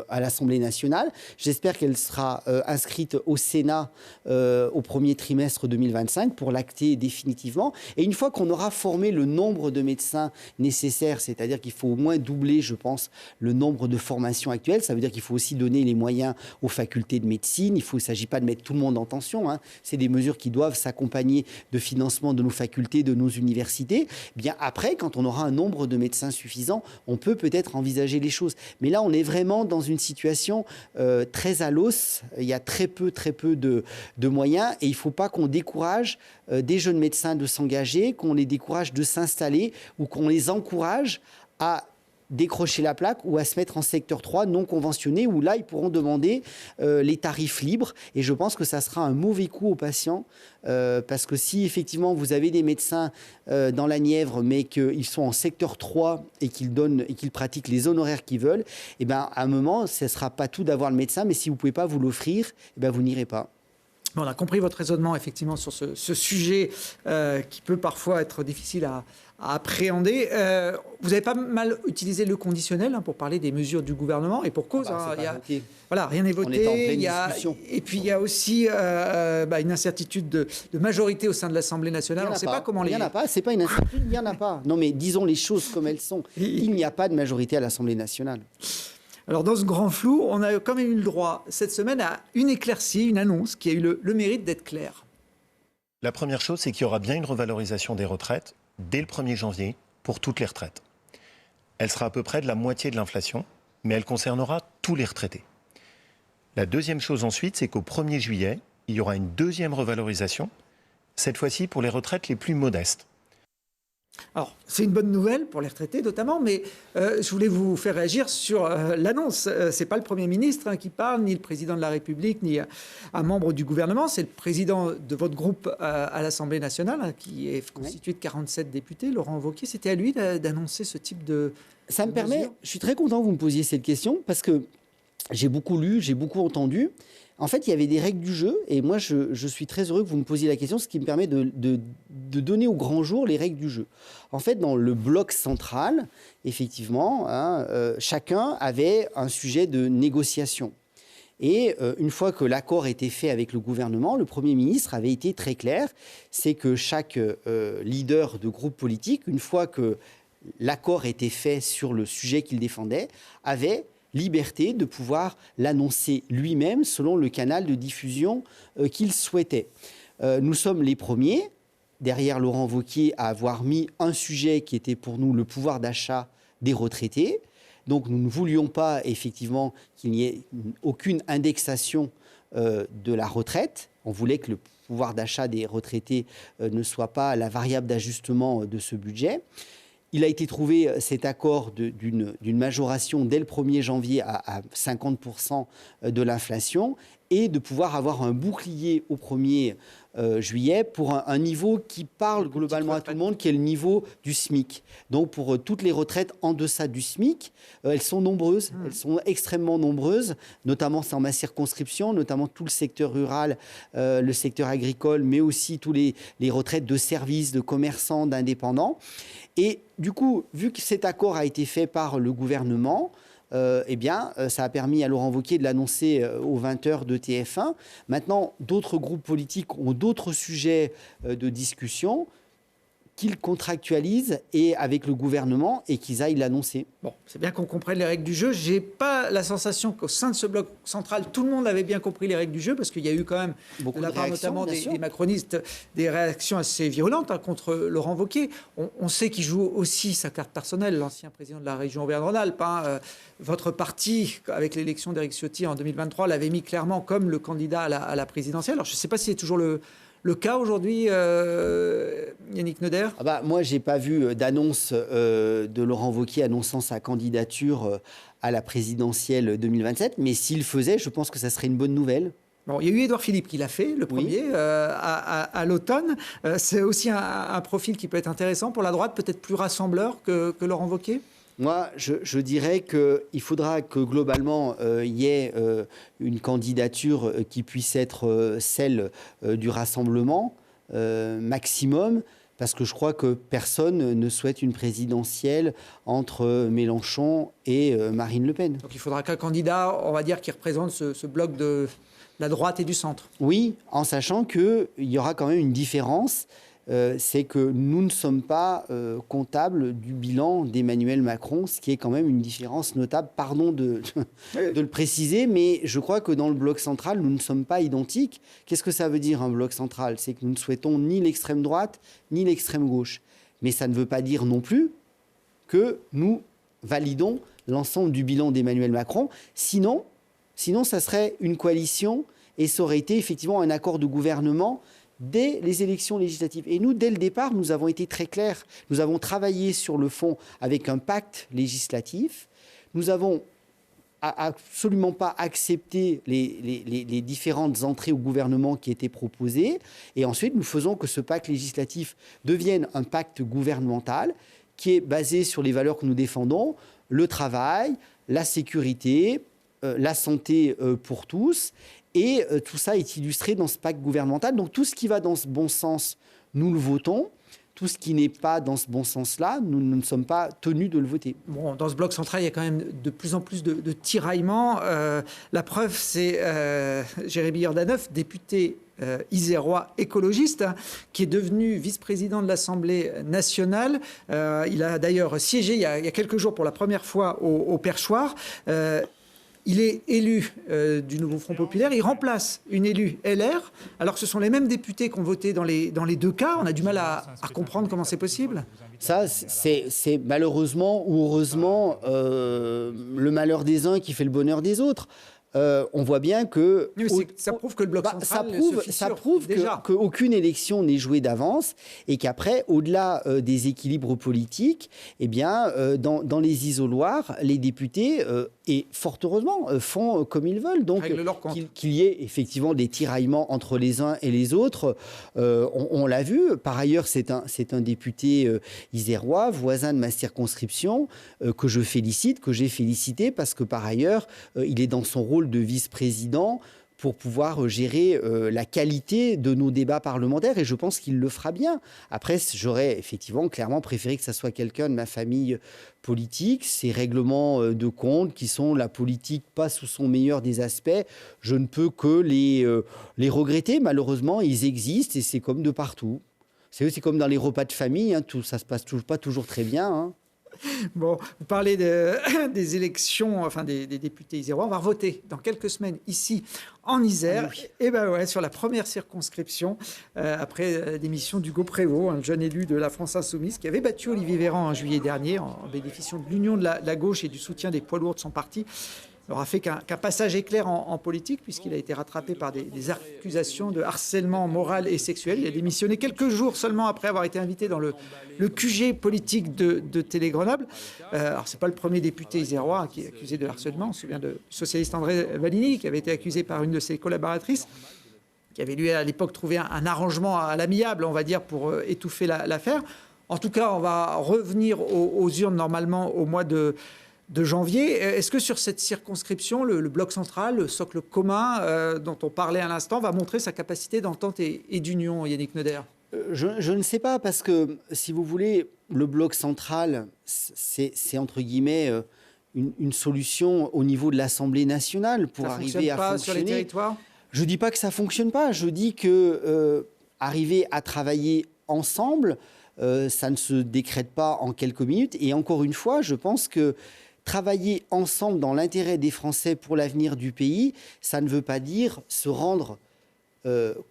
à l'Assemblée nationale. J'espère qu'elle sera inscrite au Sénat au premier trimestre 2025 pour l'acter définitivement. Et une fois qu'on aura formé le nombre de médecins nécessaires, c'est-à-dire qu'il faut au moins doubler, je pense, le nombre de formations actuelles, ça veut dire qu'il faut aussi donner les moyens aux facultés de médecine. Il ne s'agit pas de mettre tout le monde en tension. C'est des mesures qui doivent s'accompagner de financement de nos facultés, de nos universités. Bien après, quand on aura un nombre de médecins suffisant, on peut peut-être envisager les choses. Mais là, on est vraiment vraiment dans une situation très à l'os. Il y a très peu de moyens et il ne faut pas qu'on décourage des jeunes médecins de s'engager, qu'on les décourage de s'installer ou qu'on les encourage à décrocher la plaque ou à se mettre en secteur 3 non conventionné où là, ils pourront demander les tarifs libres. Et je pense que ça sera un mauvais coup aux patients parce que si effectivement vous avez des médecins dans la Nièvre mais qu'ils sont en secteur 3 et qu'ils pratiquent les honoraires qu'ils veulent, eh ben, à un moment, ce ne sera pas tout d'avoir le médecin, mais si vous ne pouvez pas vous l'offrir, eh ben, vous n'irez pas. On a compris votre raisonnement effectivement sur ce sujet qui peut parfois être difficile à appréhender. Vous avez pas mal utilisé le conditionnel pour parler des mesures du gouvernement et pour cause. Voilà, rien n'est voté. Et puis il y a aussi une incertitude de majorité au sein de l'Assemblée nationale. On ne sait pas comment Il n'y en a pas, c'est pas une incertitude, il n'y en a pas. Non mais disons les choses comme elles sont. Il n'y a pas de majorité à l'Assemblée nationale. Alors, dans ce grand flou, on a quand même eu le droit, cette semaine, à une éclaircie, une annonce qui a eu le mérite d'être claire. La première chose, c'est qu'il y aura bien une revalorisation des retraites dès le 1er janvier pour toutes les retraites. Elle sera à peu près de la moitié de l'inflation, mais elle concernera tous les retraités. La deuxième chose ensuite, c'est qu'au 1er juillet, il y aura une deuxième revalorisation, cette fois-ci pour les retraites les plus modestes. Alors, c'est une bonne nouvelle pour les retraités notamment, mais je voulais vous faire réagir sur l'annonce. Ce n'est pas le Premier ministre qui parle, ni le Président de la République, ni un membre du gouvernement. C'est le président de votre groupe à l'Assemblée nationale, qui est constitué de 47 députés, Laurent Wauquiez. C'était à lui d'annoncer ce type de Ça me permet, je suis très content que vous me posiez cette question, parce que j'ai beaucoup lu, j'ai beaucoup entendu. En fait, il y avait des règles du jeu, et moi, je suis très heureux que vous me posiez la question, ce qui me permet de donner au grand jour les règles du jeu. En fait, dans le bloc central, effectivement, chacun avait un sujet de négociation. Et une fois que l'accord était fait avec le gouvernement, le Premier ministre avait été très clair, c'est que chaque leader de groupe politique, une fois que l'accord était fait sur le sujet qu'il défendait, avait liberté de pouvoir l'annoncer lui-même selon le canal de diffusion qu'il souhaitait. Nous sommes les premiers, derrière Laurent Wauquiez, à avoir mis un sujet qui était pour nous le pouvoir d'achat des retraités. Donc nous ne voulions pas effectivement qu'il n'y ait aucune indexation de la retraite. On voulait que le pouvoir d'achat des retraités ne soit pas la variable d'ajustement de ce budget. Il a été trouvé cet accord d'une majoration dès le 1er janvier à 50% de l'inflation et de pouvoir avoir un bouclier au 1er juillet pour un niveau qui parle globalement à tout le monde, qui est le niveau du SMIC. Donc pour toutes les retraites en deçà du SMIC, elles sont nombreuses, elles sont extrêmement nombreuses, notamment dans ma circonscription, notamment tout le secteur rural, le secteur agricole, mais aussi tous les retraites de services, de commerçants, d'indépendants. Et du coup, vu que cet accord a été fait par le gouvernement, ça a permis à Laurent Wauquiez de l'annoncer aux 20h de TF1. Maintenant, d'autres groupes politiques ont d'autres sujets de discussion qu'ils contractualisent avec le gouvernement et qu'ils aillent l'annoncer. Bon, c'est bien qu'on comprenne les règles du jeu. Je n'ai pas la sensation qu'au sein de ce bloc central, tout le monde avait bien compris les règles du jeu, parce qu'il y a eu quand même, beaucoup de la part notamment des macronistes, des réactions assez virulentes contre Laurent Wauquiez. On sait qu'il joue aussi sa carte personnelle, l'ancien président de la région Auvergne-Rhône-Alpes. Votre parti, avec l'élection d'Éric Ciotti en 2023, l'avait mis clairement comme le candidat à la présidentielle. Alors je ne sais pas si c'est toujours le cas aujourd'hui, Yannick Neuder? Moi, je n'ai pas vu d'annonce de Laurent Wauquiez annonçant sa candidature à la présidentielle 2027. Mais s'il le faisait, je pense que ça serait une bonne nouvelle. Bon, il y a eu Édouard Philippe qui l'a fait, le premier, à l'automne. C'est aussi un profil qui peut être intéressant pour la droite, peut-être plus rassembleur que Laurent Wauquiez? Moi, je dirais qu'il faudra que globalement, il y ait une candidature qui puisse être celle du rassemblement maximum, parce que je crois que personne ne souhaite une présidentielle entre Mélenchon et Marine Le Pen. Donc il faudra qu'un candidat, on va dire, qui représente ce bloc de la droite et du centre. Oui, en sachant qu'il y aura quand même une différence. C'est que nous ne sommes pas comptables du bilan d'Emmanuel Macron, ce qui est quand même une différence notable. Pardon de le préciser, mais je crois que dans le bloc central, nous ne sommes pas identiques. Qu'est-ce que ça veut dire un bloc central? C'est que nous ne souhaitons ni l'extrême droite, ni l'extrême gauche. Mais ça ne veut pas dire non plus que nous validons l'ensemble du bilan d'Emmanuel Macron. Sinon, ça serait une coalition et ça aurait été effectivement un accord de gouvernement dès les élections législatives. Et nous, dès le départ, nous avons été très clairs. Nous avons travaillé sur le fond avec un pacte législatif. Nous avons absolument pas accepté les différentes entrées au gouvernement qui étaient proposées. Et ensuite, nous faisons que ce pacte législatif devienne un pacte gouvernemental qui est basé sur les valeurs que nous défendons, le travail, la sécurité, la santé pour tous. Et tout ça est illustré dans ce pacte gouvernemental. Donc tout ce qui va dans ce bon sens, nous le votons. Tout ce qui n'est pas dans ce bon sens-là, nous ne sommes pas tenus de le voter. Bon, dans ce bloc central, il y a quand même de plus en plus de tiraillements. La preuve, c'est Jérémy Yordanov, député isérois écologiste, hein, qui est devenu vice-président de l'Assemblée nationale. Il a d'ailleurs siégé il y a quelques jours pour la première fois au Perchoir. Il est élu du Nouveau Front Populaire. Il remplace une élue LR, alors que ce sont les mêmes députés qui ont voté dans les deux cas. On a du mal à comprendre comment c'est possible. Ça, c'est malheureusement ou heureusement le malheur des uns qui fait le bonheur des autres. On voit bien que... Ça prouve que le bloc central ça prouve qu'aucune élection n'est jouée d'avance et qu'après, au-delà des équilibres politiques, eh bien, dans les isoloirs, les députés, et fort heureusement, font comme ils veulent. Donc, qu'il y ait effectivement des tiraillements entre les uns et les autres, on l'a vu. Par ailleurs, c'est un député isérois, voisin de ma circonscription, que j'ai félicité parce que par ailleurs, il est dans son rôle de vice-président pour pouvoir gérer la qualité de nos débats parlementaires et je pense qu'il le fera bien. Après, j'aurais effectivement clairement préféré que ça soit quelqu'un de ma famille politique. Ces règlements de compte qui sont la politique pas sous son meilleur des aspects, je ne peux que les regretter. Malheureusement, ils existent et c'est comme de partout. C'est comme dans les repas de famille, hein, ça se passe pas toujours très bien, hein. Bon, vous parlez des élections, enfin des députés isérois. On va voter dans quelques semaines ici en Isère. Oui. Et ben ouais, sur la première circonscription, après la démission d'Hugo Prévost, un jeune élu de la France Insoumise qui avait battu Olivier Véran en juillet dernier en bénéficiant de l'union de la gauche et du soutien des poids lourds de son parti. Il n'aura fait qu'un passage éclair en politique puisqu'il a été rattrapé par des accusations de harcèlement moral et sexuel. Il a démissionné quelques jours seulement après avoir été invité dans le QG politique de Télé-Grenoble. Alors, ce n'est pas le premier député isérois qui est accusé de harcèlement. On se souvient du socialiste André Valigny qui avait été accusé par une de ses collaboratrices, qui avait lui à l'époque trouvé un arrangement à l'amiable, on va dire, pour étouffer l'affaire. En tout cas, on va revenir aux urnes normalement au mois de janvier. Est-ce que sur cette circonscription, le bloc central, le socle commun dont on parlait à l'instant, va montrer sa capacité d'entente et d'union, Yannick Neuder ? Je ne sais pas, parce que, si vous voulez, le bloc central, c'est entre guillemets une solution au niveau de l'Assemblée nationale pour arriver à fonctionner. Sur les territoires ? Je ne dis pas que ça ne fonctionne pas. Je dis que arriver à travailler ensemble, ça ne se décrète pas en quelques minutes. Et encore une fois, je pense que travailler ensemble dans l'intérêt des Français pour l'avenir du pays, ça ne veut pas dire se rendre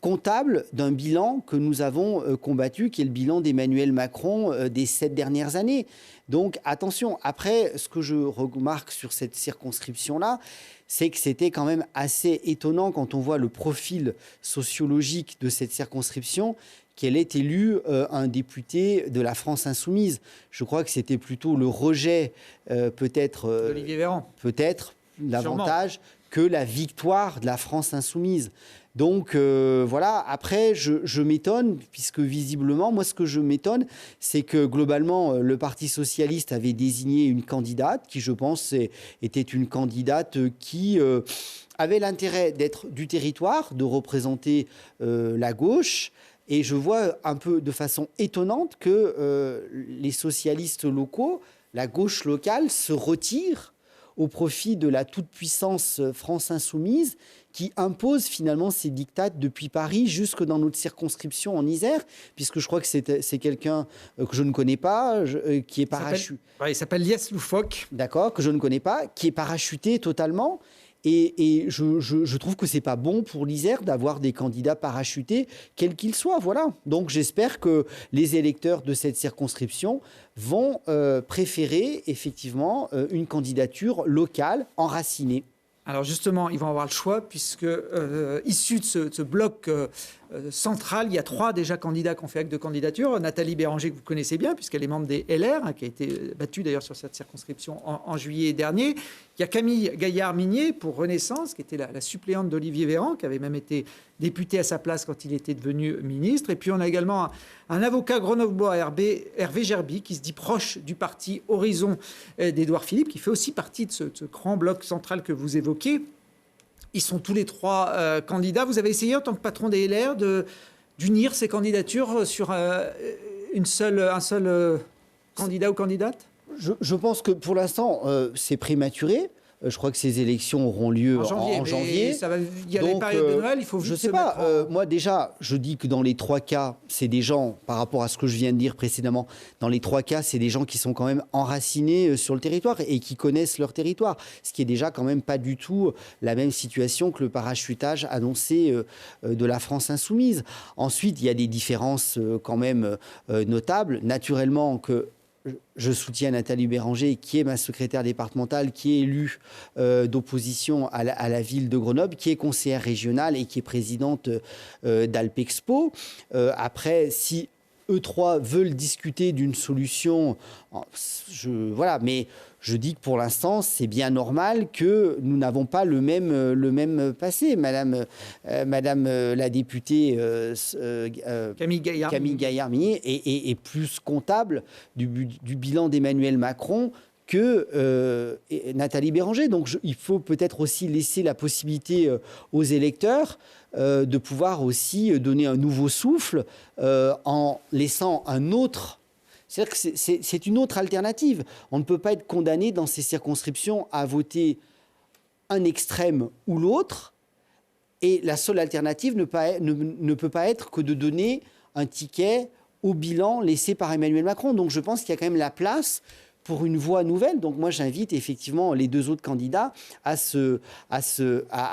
comptable d'un bilan que nous avons combattu, qui est le bilan d'Emmanuel Macron des 7 dernières années. Donc attention, après, ce que je remarque sur cette circonscription-là, c'est que c'était quand même assez étonnant quand on voit le profil sociologique de cette circonscription, qu'elle ait élu un député de la France Insoumise. Je crois que c'était plutôt le rejet, peut-être... d'Olivier Véran. Peut-être, davantage, que la victoire de la France Insoumise. Donc, voilà. Après, je m'étonne, puisque visiblement, moi, ce que je m'étonne, c'est que, globalement, le Parti socialiste avait désigné une candidate qui, je pense, était une candidate qui... avait l'intérêt d'être du territoire, de représenter la gauche. Et je vois un peu de façon étonnante que les socialistes locaux, la gauche locale, se retirent au profit de la toute-puissance France Insoumise qui impose finalement ses dictats depuis Paris jusque dans notre circonscription en Isère, puisque je crois que c'est quelqu'un que je ne connais pas, qui est parachuté. Il s'appelle Lies Loufoque. D'accord, que je ne connais pas, qui est parachuté totalement. Et je trouve que c'est pas bon pour l'Isère d'avoir des candidats parachutés, quels qu'ils soient. Voilà. Donc j'espère que les électeurs de cette circonscription vont préférer effectivement une candidature locale, enracinée. Alors justement, ils vont avoir le choix puisque issu de ce bloc central, il y a 3 déjà candidats qui ont fait acte de candidature. Nathalie Béranger, que vous connaissez bien, puisqu'elle est membre des LR, hein, qui a été battue d'ailleurs sur cette circonscription en juillet dernier. Il y a Camille Gaillard-Minier pour Renaissance, qui était la suppléante d'Olivier Véran, qui avait même été député à sa place quand il était devenu ministre. Et puis on a également un avocat grenoblois, Hervé Gerby, qui se dit proche du parti Horizon d'Édouard Philippe, qui fait aussi partie de ce grand bloc central que vous évoquez. Ils sont tous les 3 candidats. Vous avez essayé, en tant que patron des LR, d'unir ces candidatures sur un seul candidat ou candidate ? Je pense que pour l'instant, c'est prématuré. Je crois que ces élections auront lieu en janvier. Il y a les périodes de Noël, il faut je ne sais pas. Moi, déjà, je dis que dans les 3 cas, c'est des gens, par rapport à ce que je viens de dire précédemment, dans les 3 cas, c'est des gens qui sont quand même enracinés sur le territoire et qui connaissent leur territoire. Ce qui est déjà quand même pas du tout la même situation que le parachutage annoncé de la France insoumise. Ensuite, il y a des différences quand même notables. Naturellement que je soutiens Nathalie Béranger, qui est ma secrétaire départementale, qui est élue d'opposition à la ville de Grenoble, qui est conseillère régionale et qui est présidente d'Alpexpo. Après, si eux 3 veulent discuter d'une solution, voilà, mais je dis que pour l'instant, c'est bien normal que nous n'avons pas le même passé. Madame la députée Camille Gaillard-Minier est plus comptable du bilan d'Emmanuel Macron que Nathalie Béranger. Donc il faut peut-être aussi laisser la possibilité aux électeurs de pouvoir aussi donner un nouveau souffle en laissant un autre. C'est-à-dire que c'est une autre alternative. On ne peut pas être condamné dans ces circonscriptions à voter un extrême ou l'autre. Et la seule alternative ne peut pas être que de donner un ticket au bilan laissé par Emmanuel Macron. Donc je pense qu'il y a quand même la place pour une voie nouvelle. Donc moi, j'invite effectivement les 2 autres candidats à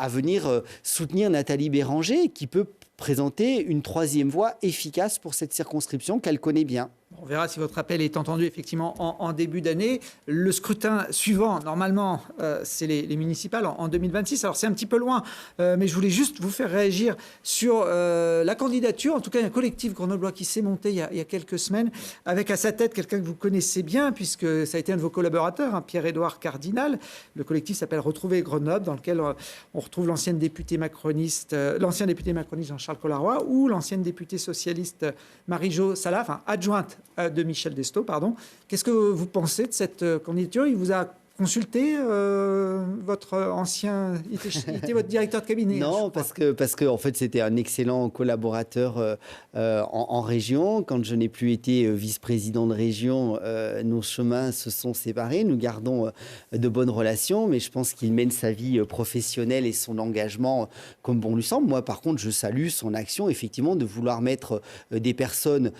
venir soutenir Nathalie Béranger, qui peut présenter une 3e voie efficace pour cette circonscription qu'elle connaît bien. On verra si votre appel est entendu effectivement en début d'année. Le scrutin suivant, normalement, c'est les municipales en 2026. Alors c'est un petit peu loin, mais je voulais juste vous faire réagir sur la candidature. En tout cas, il y a un collectif grenoblois qui s'est monté il y a quelques semaines, avec à sa tête quelqu'un que vous connaissez bien, puisque ça a été un de vos collaborateurs, hein, Pierre-Édouard Cardinal. Le collectif s'appelle Retrouver Grenoble, dans lequel on retrouve l'ancien député macroniste Jean-Charles Collaroy, ou l'ancienne députée socialiste Marie-Jo Sallah, enfin adjointe de Michel Destot, pardon. Qu'est-ce que vous pensez de cette candidature ? Il vous a consulté votre ancien... Il était votre directeur de cabinet. Non, parce que en fait, c'était un excellent collaborateur en région. Quand je n'ai plus été vice-président de région, nos chemins se sont séparés. Nous gardons de bonnes relations, mais je pense qu'il mène sa vie professionnelle et son engagement comme bon lui semble. Moi, par contre, je salue son action, effectivement, de vouloir mettre des personnes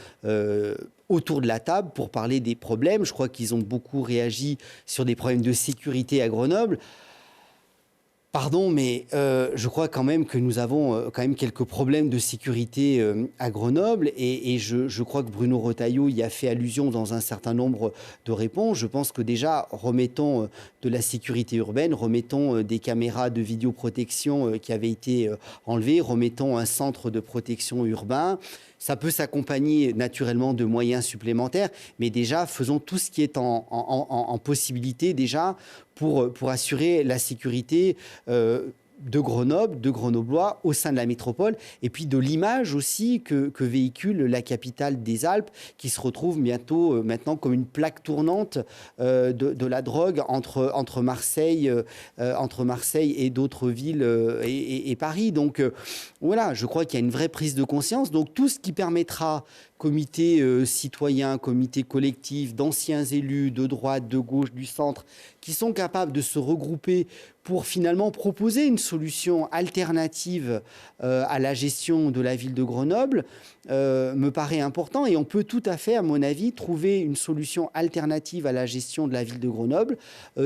autour de la table pour parler des problèmes. Je crois qu'ils ont beaucoup réagi sur des problèmes de sécurité à Grenoble. Pardon, mais je crois quand même que nous avons quand même quelques problèmes de sécurité à Grenoble et je crois que Bruno Retailleau y a fait allusion dans un certain nombre de réponses. Je pense que déjà, remettons de la sécurité urbaine, remettons des caméras de vidéoprotection qui avaient été enlevées, remettons un centre de protection urbain. Ça peut s'accompagner naturellement de moyens supplémentaires, mais déjà, faisons tout ce qui est en possibilité déjà pour assurer la sécurité de Grenoble, de Grenoblois au sein de la métropole, et puis de l'image aussi que véhicule la capitale des Alpes, qui se retrouve bientôt maintenant comme une plaque tournante de la drogue entre Marseille et d'autres villes et Paris. Donc voilà, je crois qu'il y a une vraie prise de conscience. Donc tout ce qui permettra comités citoyens, comités collectifs, d'anciens élus de droite, de gauche, du centre, qui sont capables de se regrouper pour finalement proposer une solution alternative à la gestion de la ville de Grenoble, me paraît important. Et on peut tout à fait, à mon avis, trouver une solution alternative à la gestion de la ville de Grenoble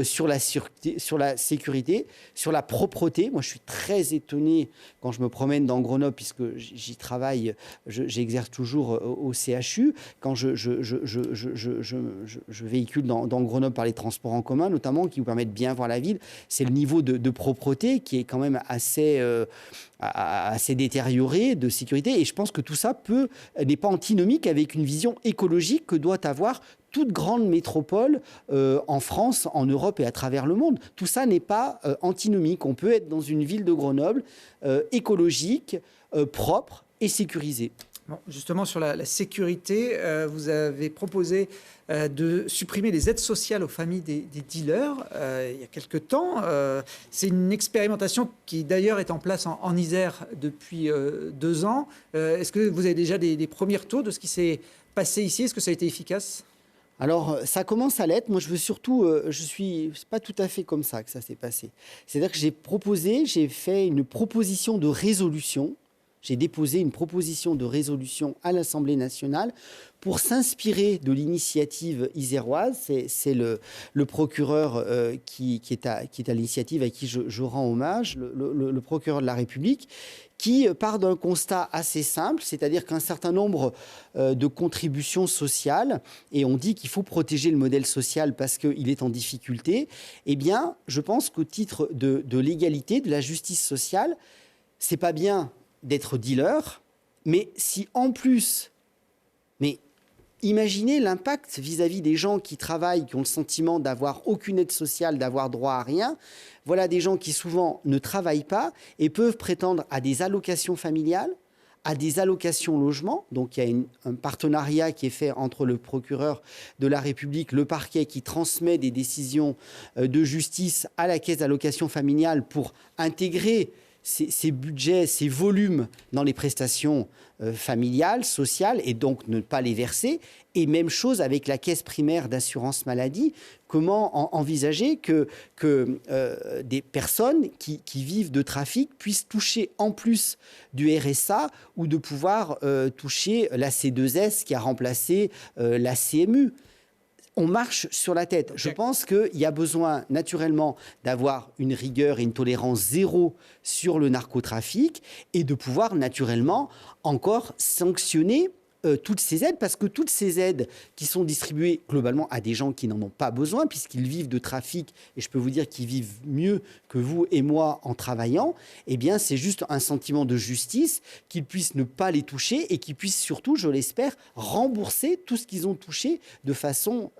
sur la sécurité, sur la propreté. Moi, je suis très étonné quand je me promène dans Grenoble, puisque j'y travaille, j'exerce toujours au CHU, quand je véhicule dans Grenoble par les transports en commun, notamment, qui vous permettent de bien voir la ville. C'est le niveau de propreté qui est quand même assez détérioré, de sécurité. Et je pense que tout ça n'est pas antinomique avec une vision écologique que doit avoir toute grande métropole en France, en Europe et à travers le monde. Tout ça n'est pas antinomique. On peut être dans une ville de Grenoble écologique, propre et sécurisée. Bon, justement, sur la sécurité, vous avez proposé de supprimer les aides sociales aux familles des dealers il y a quelque temps. C'est une expérimentation qui, d'ailleurs, est en place en Isère depuis 2 ans. Est-ce que vous avez déjà des premiers retours de ce qui s'est passé ici? Est-ce que ça a été efficace? Alors, ça commence à l'être. Moi, je veux surtout... c'est pas tout à fait comme ça que ça s'est passé. C'est-à-dire que j'ai fait une proposition de résolution. J'ai déposé une proposition de résolution à l'Assemblée nationale pour s'inspirer de l'initiative iséroise. C'est le procureur qui est à l'initiative, à qui je rends hommage, le procureur de la République, qui part d'un constat assez simple, c'est-à-dire qu'un certain nombre de contributions sociales, et on dit qu'il faut protéger le modèle social parce qu'il est en difficulté, eh bien, je pense qu'au titre de l'égalité, de la justice sociale, c'est pas bien d'être dealer, mais si en plus, mais imaginez l'impact vis-à-vis des gens qui travaillent, qui ont le sentiment d'avoir aucune aide sociale, d'avoir droit à rien. Voilà des gens qui souvent ne travaillent pas et peuvent prétendre à des allocations familiales, à des allocations logement. Donc il y a un partenariat qui est fait entre le procureur de la République, le parquet, qui transmet des décisions de justice à la caisse d'allocation familiale pour intégrer ces budgets, ces volumes dans les prestations familiales, sociales, et donc ne pas les verser. Et même chose avec la caisse primaire d'assurance maladie. Comment envisager que des personnes qui vivent de trafic puissent toucher en plus du RSA ou de pouvoir toucher la C2S qui a remplacé la CMU? On marche sur la tête. Je pense qu'il y a besoin naturellement d'avoir une rigueur et une tolérance zéro sur le narcotrafic et de pouvoir naturellement encore sanctionner toutes ces aides, parce que toutes ces aides qui sont distribuées globalement à des gens qui n'en ont pas besoin, puisqu'ils vivent de trafic, et je peux vous dire qu'ils vivent mieux que vous et moi en travaillant, eh bien c'est juste un sentiment de justice, qu'ils puissent ne pas les toucher et qu'ils puissent surtout, je l'espère, rembourser tout ce qu'ils ont touché de façon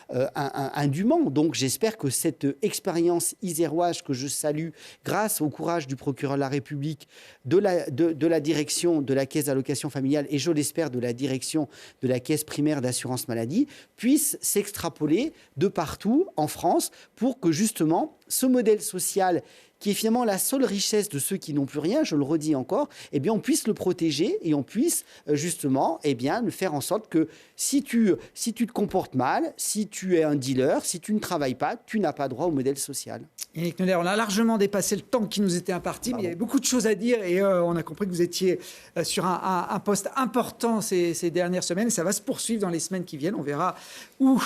indûment. Donc j'espère que cette expérience iséroise que je salue, grâce au courage du procureur de la République, de la direction de la caisse d'allocation familiale, et je l'espère de la direction de la caisse primaire d'assurance maladie, puisse s'extrapoler de partout en France pour que justement ce modèle social, qui est finalement la seule richesse de ceux qui n'ont plus rien, je le redis encore, eh bien on puisse le protéger et on puisse justement faire en sorte que si tu te comportes mal, si tu es un dealer, si tu ne travailles pas, tu n'as pas droit au modèle social. Éric Neuder, on a largement dépassé le temps qui nous était imparti, mais il y avait beaucoup de choses à dire et on a compris que vous étiez sur un poste important ces dernières semaines. Ça va se poursuivre dans les semaines qui viennent. On verra où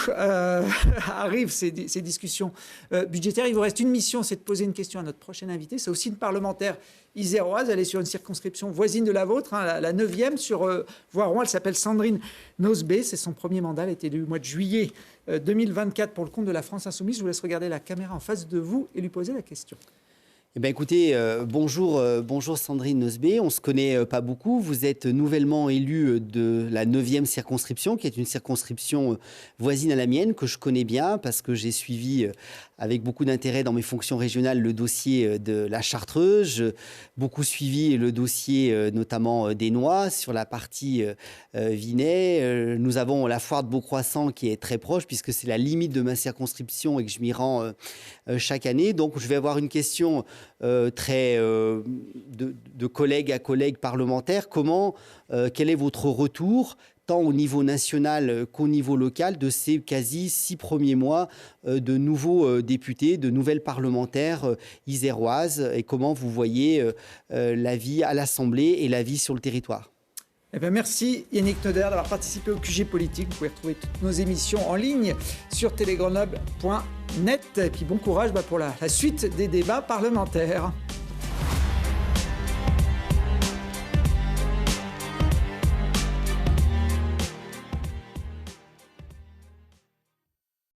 arrivent ces discussions budgétaires. Il vous reste une mission, c'est de poser une question à notre prochaine invitée. C'est aussi une parlementaire iséroise. Elle est sur une circonscription voisine de la vôtre, la 9e sur Voiron. Elle s'appelle Sandrine Nosbé. C'est son premier mandat. Elle était élue au mois de juillet 2024 pour le compte de la France Insoumise. Je vous laisse regarder la caméra en face de vous et lui poser la question. Eh bien, écoutez, bonjour Sandrine Nosbé. On ne se connaît pas beaucoup. Vous êtes nouvellement élue de la 9e circonscription, qui est une circonscription voisine à la mienne, que je connais bien parce que j'ai suivi avec beaucoup d'intérêt dans mes fonctions régionales le dossier de la Chartreuse. J'ai beaucoup suivi le dossier notamment des Noix sur la partie Vinay. Nous avons la foire de Beaucroissant qui est très proche puisque c'est la limite de ma circonscription et que je m'y rends chaque année. Donc, je vais avoir une question de collègue à collègue parlementaire. Quel est votre retour tant au niveau national qu'au niveau local, de ces quasi 6 premiers mois de nouveaux députés, de nouvelles parlementaires iséroises, et comment vous voyez la vie à l'Assemblée et la vie sur le territoire. Eh bien, merci Yannick Noder d'avoir participé au QG Politique. Vous pouvez retrouver toutes nos émissions en ligne sur télégrenoble.net. Et puis bon courage pour la suite des débats parlementaires.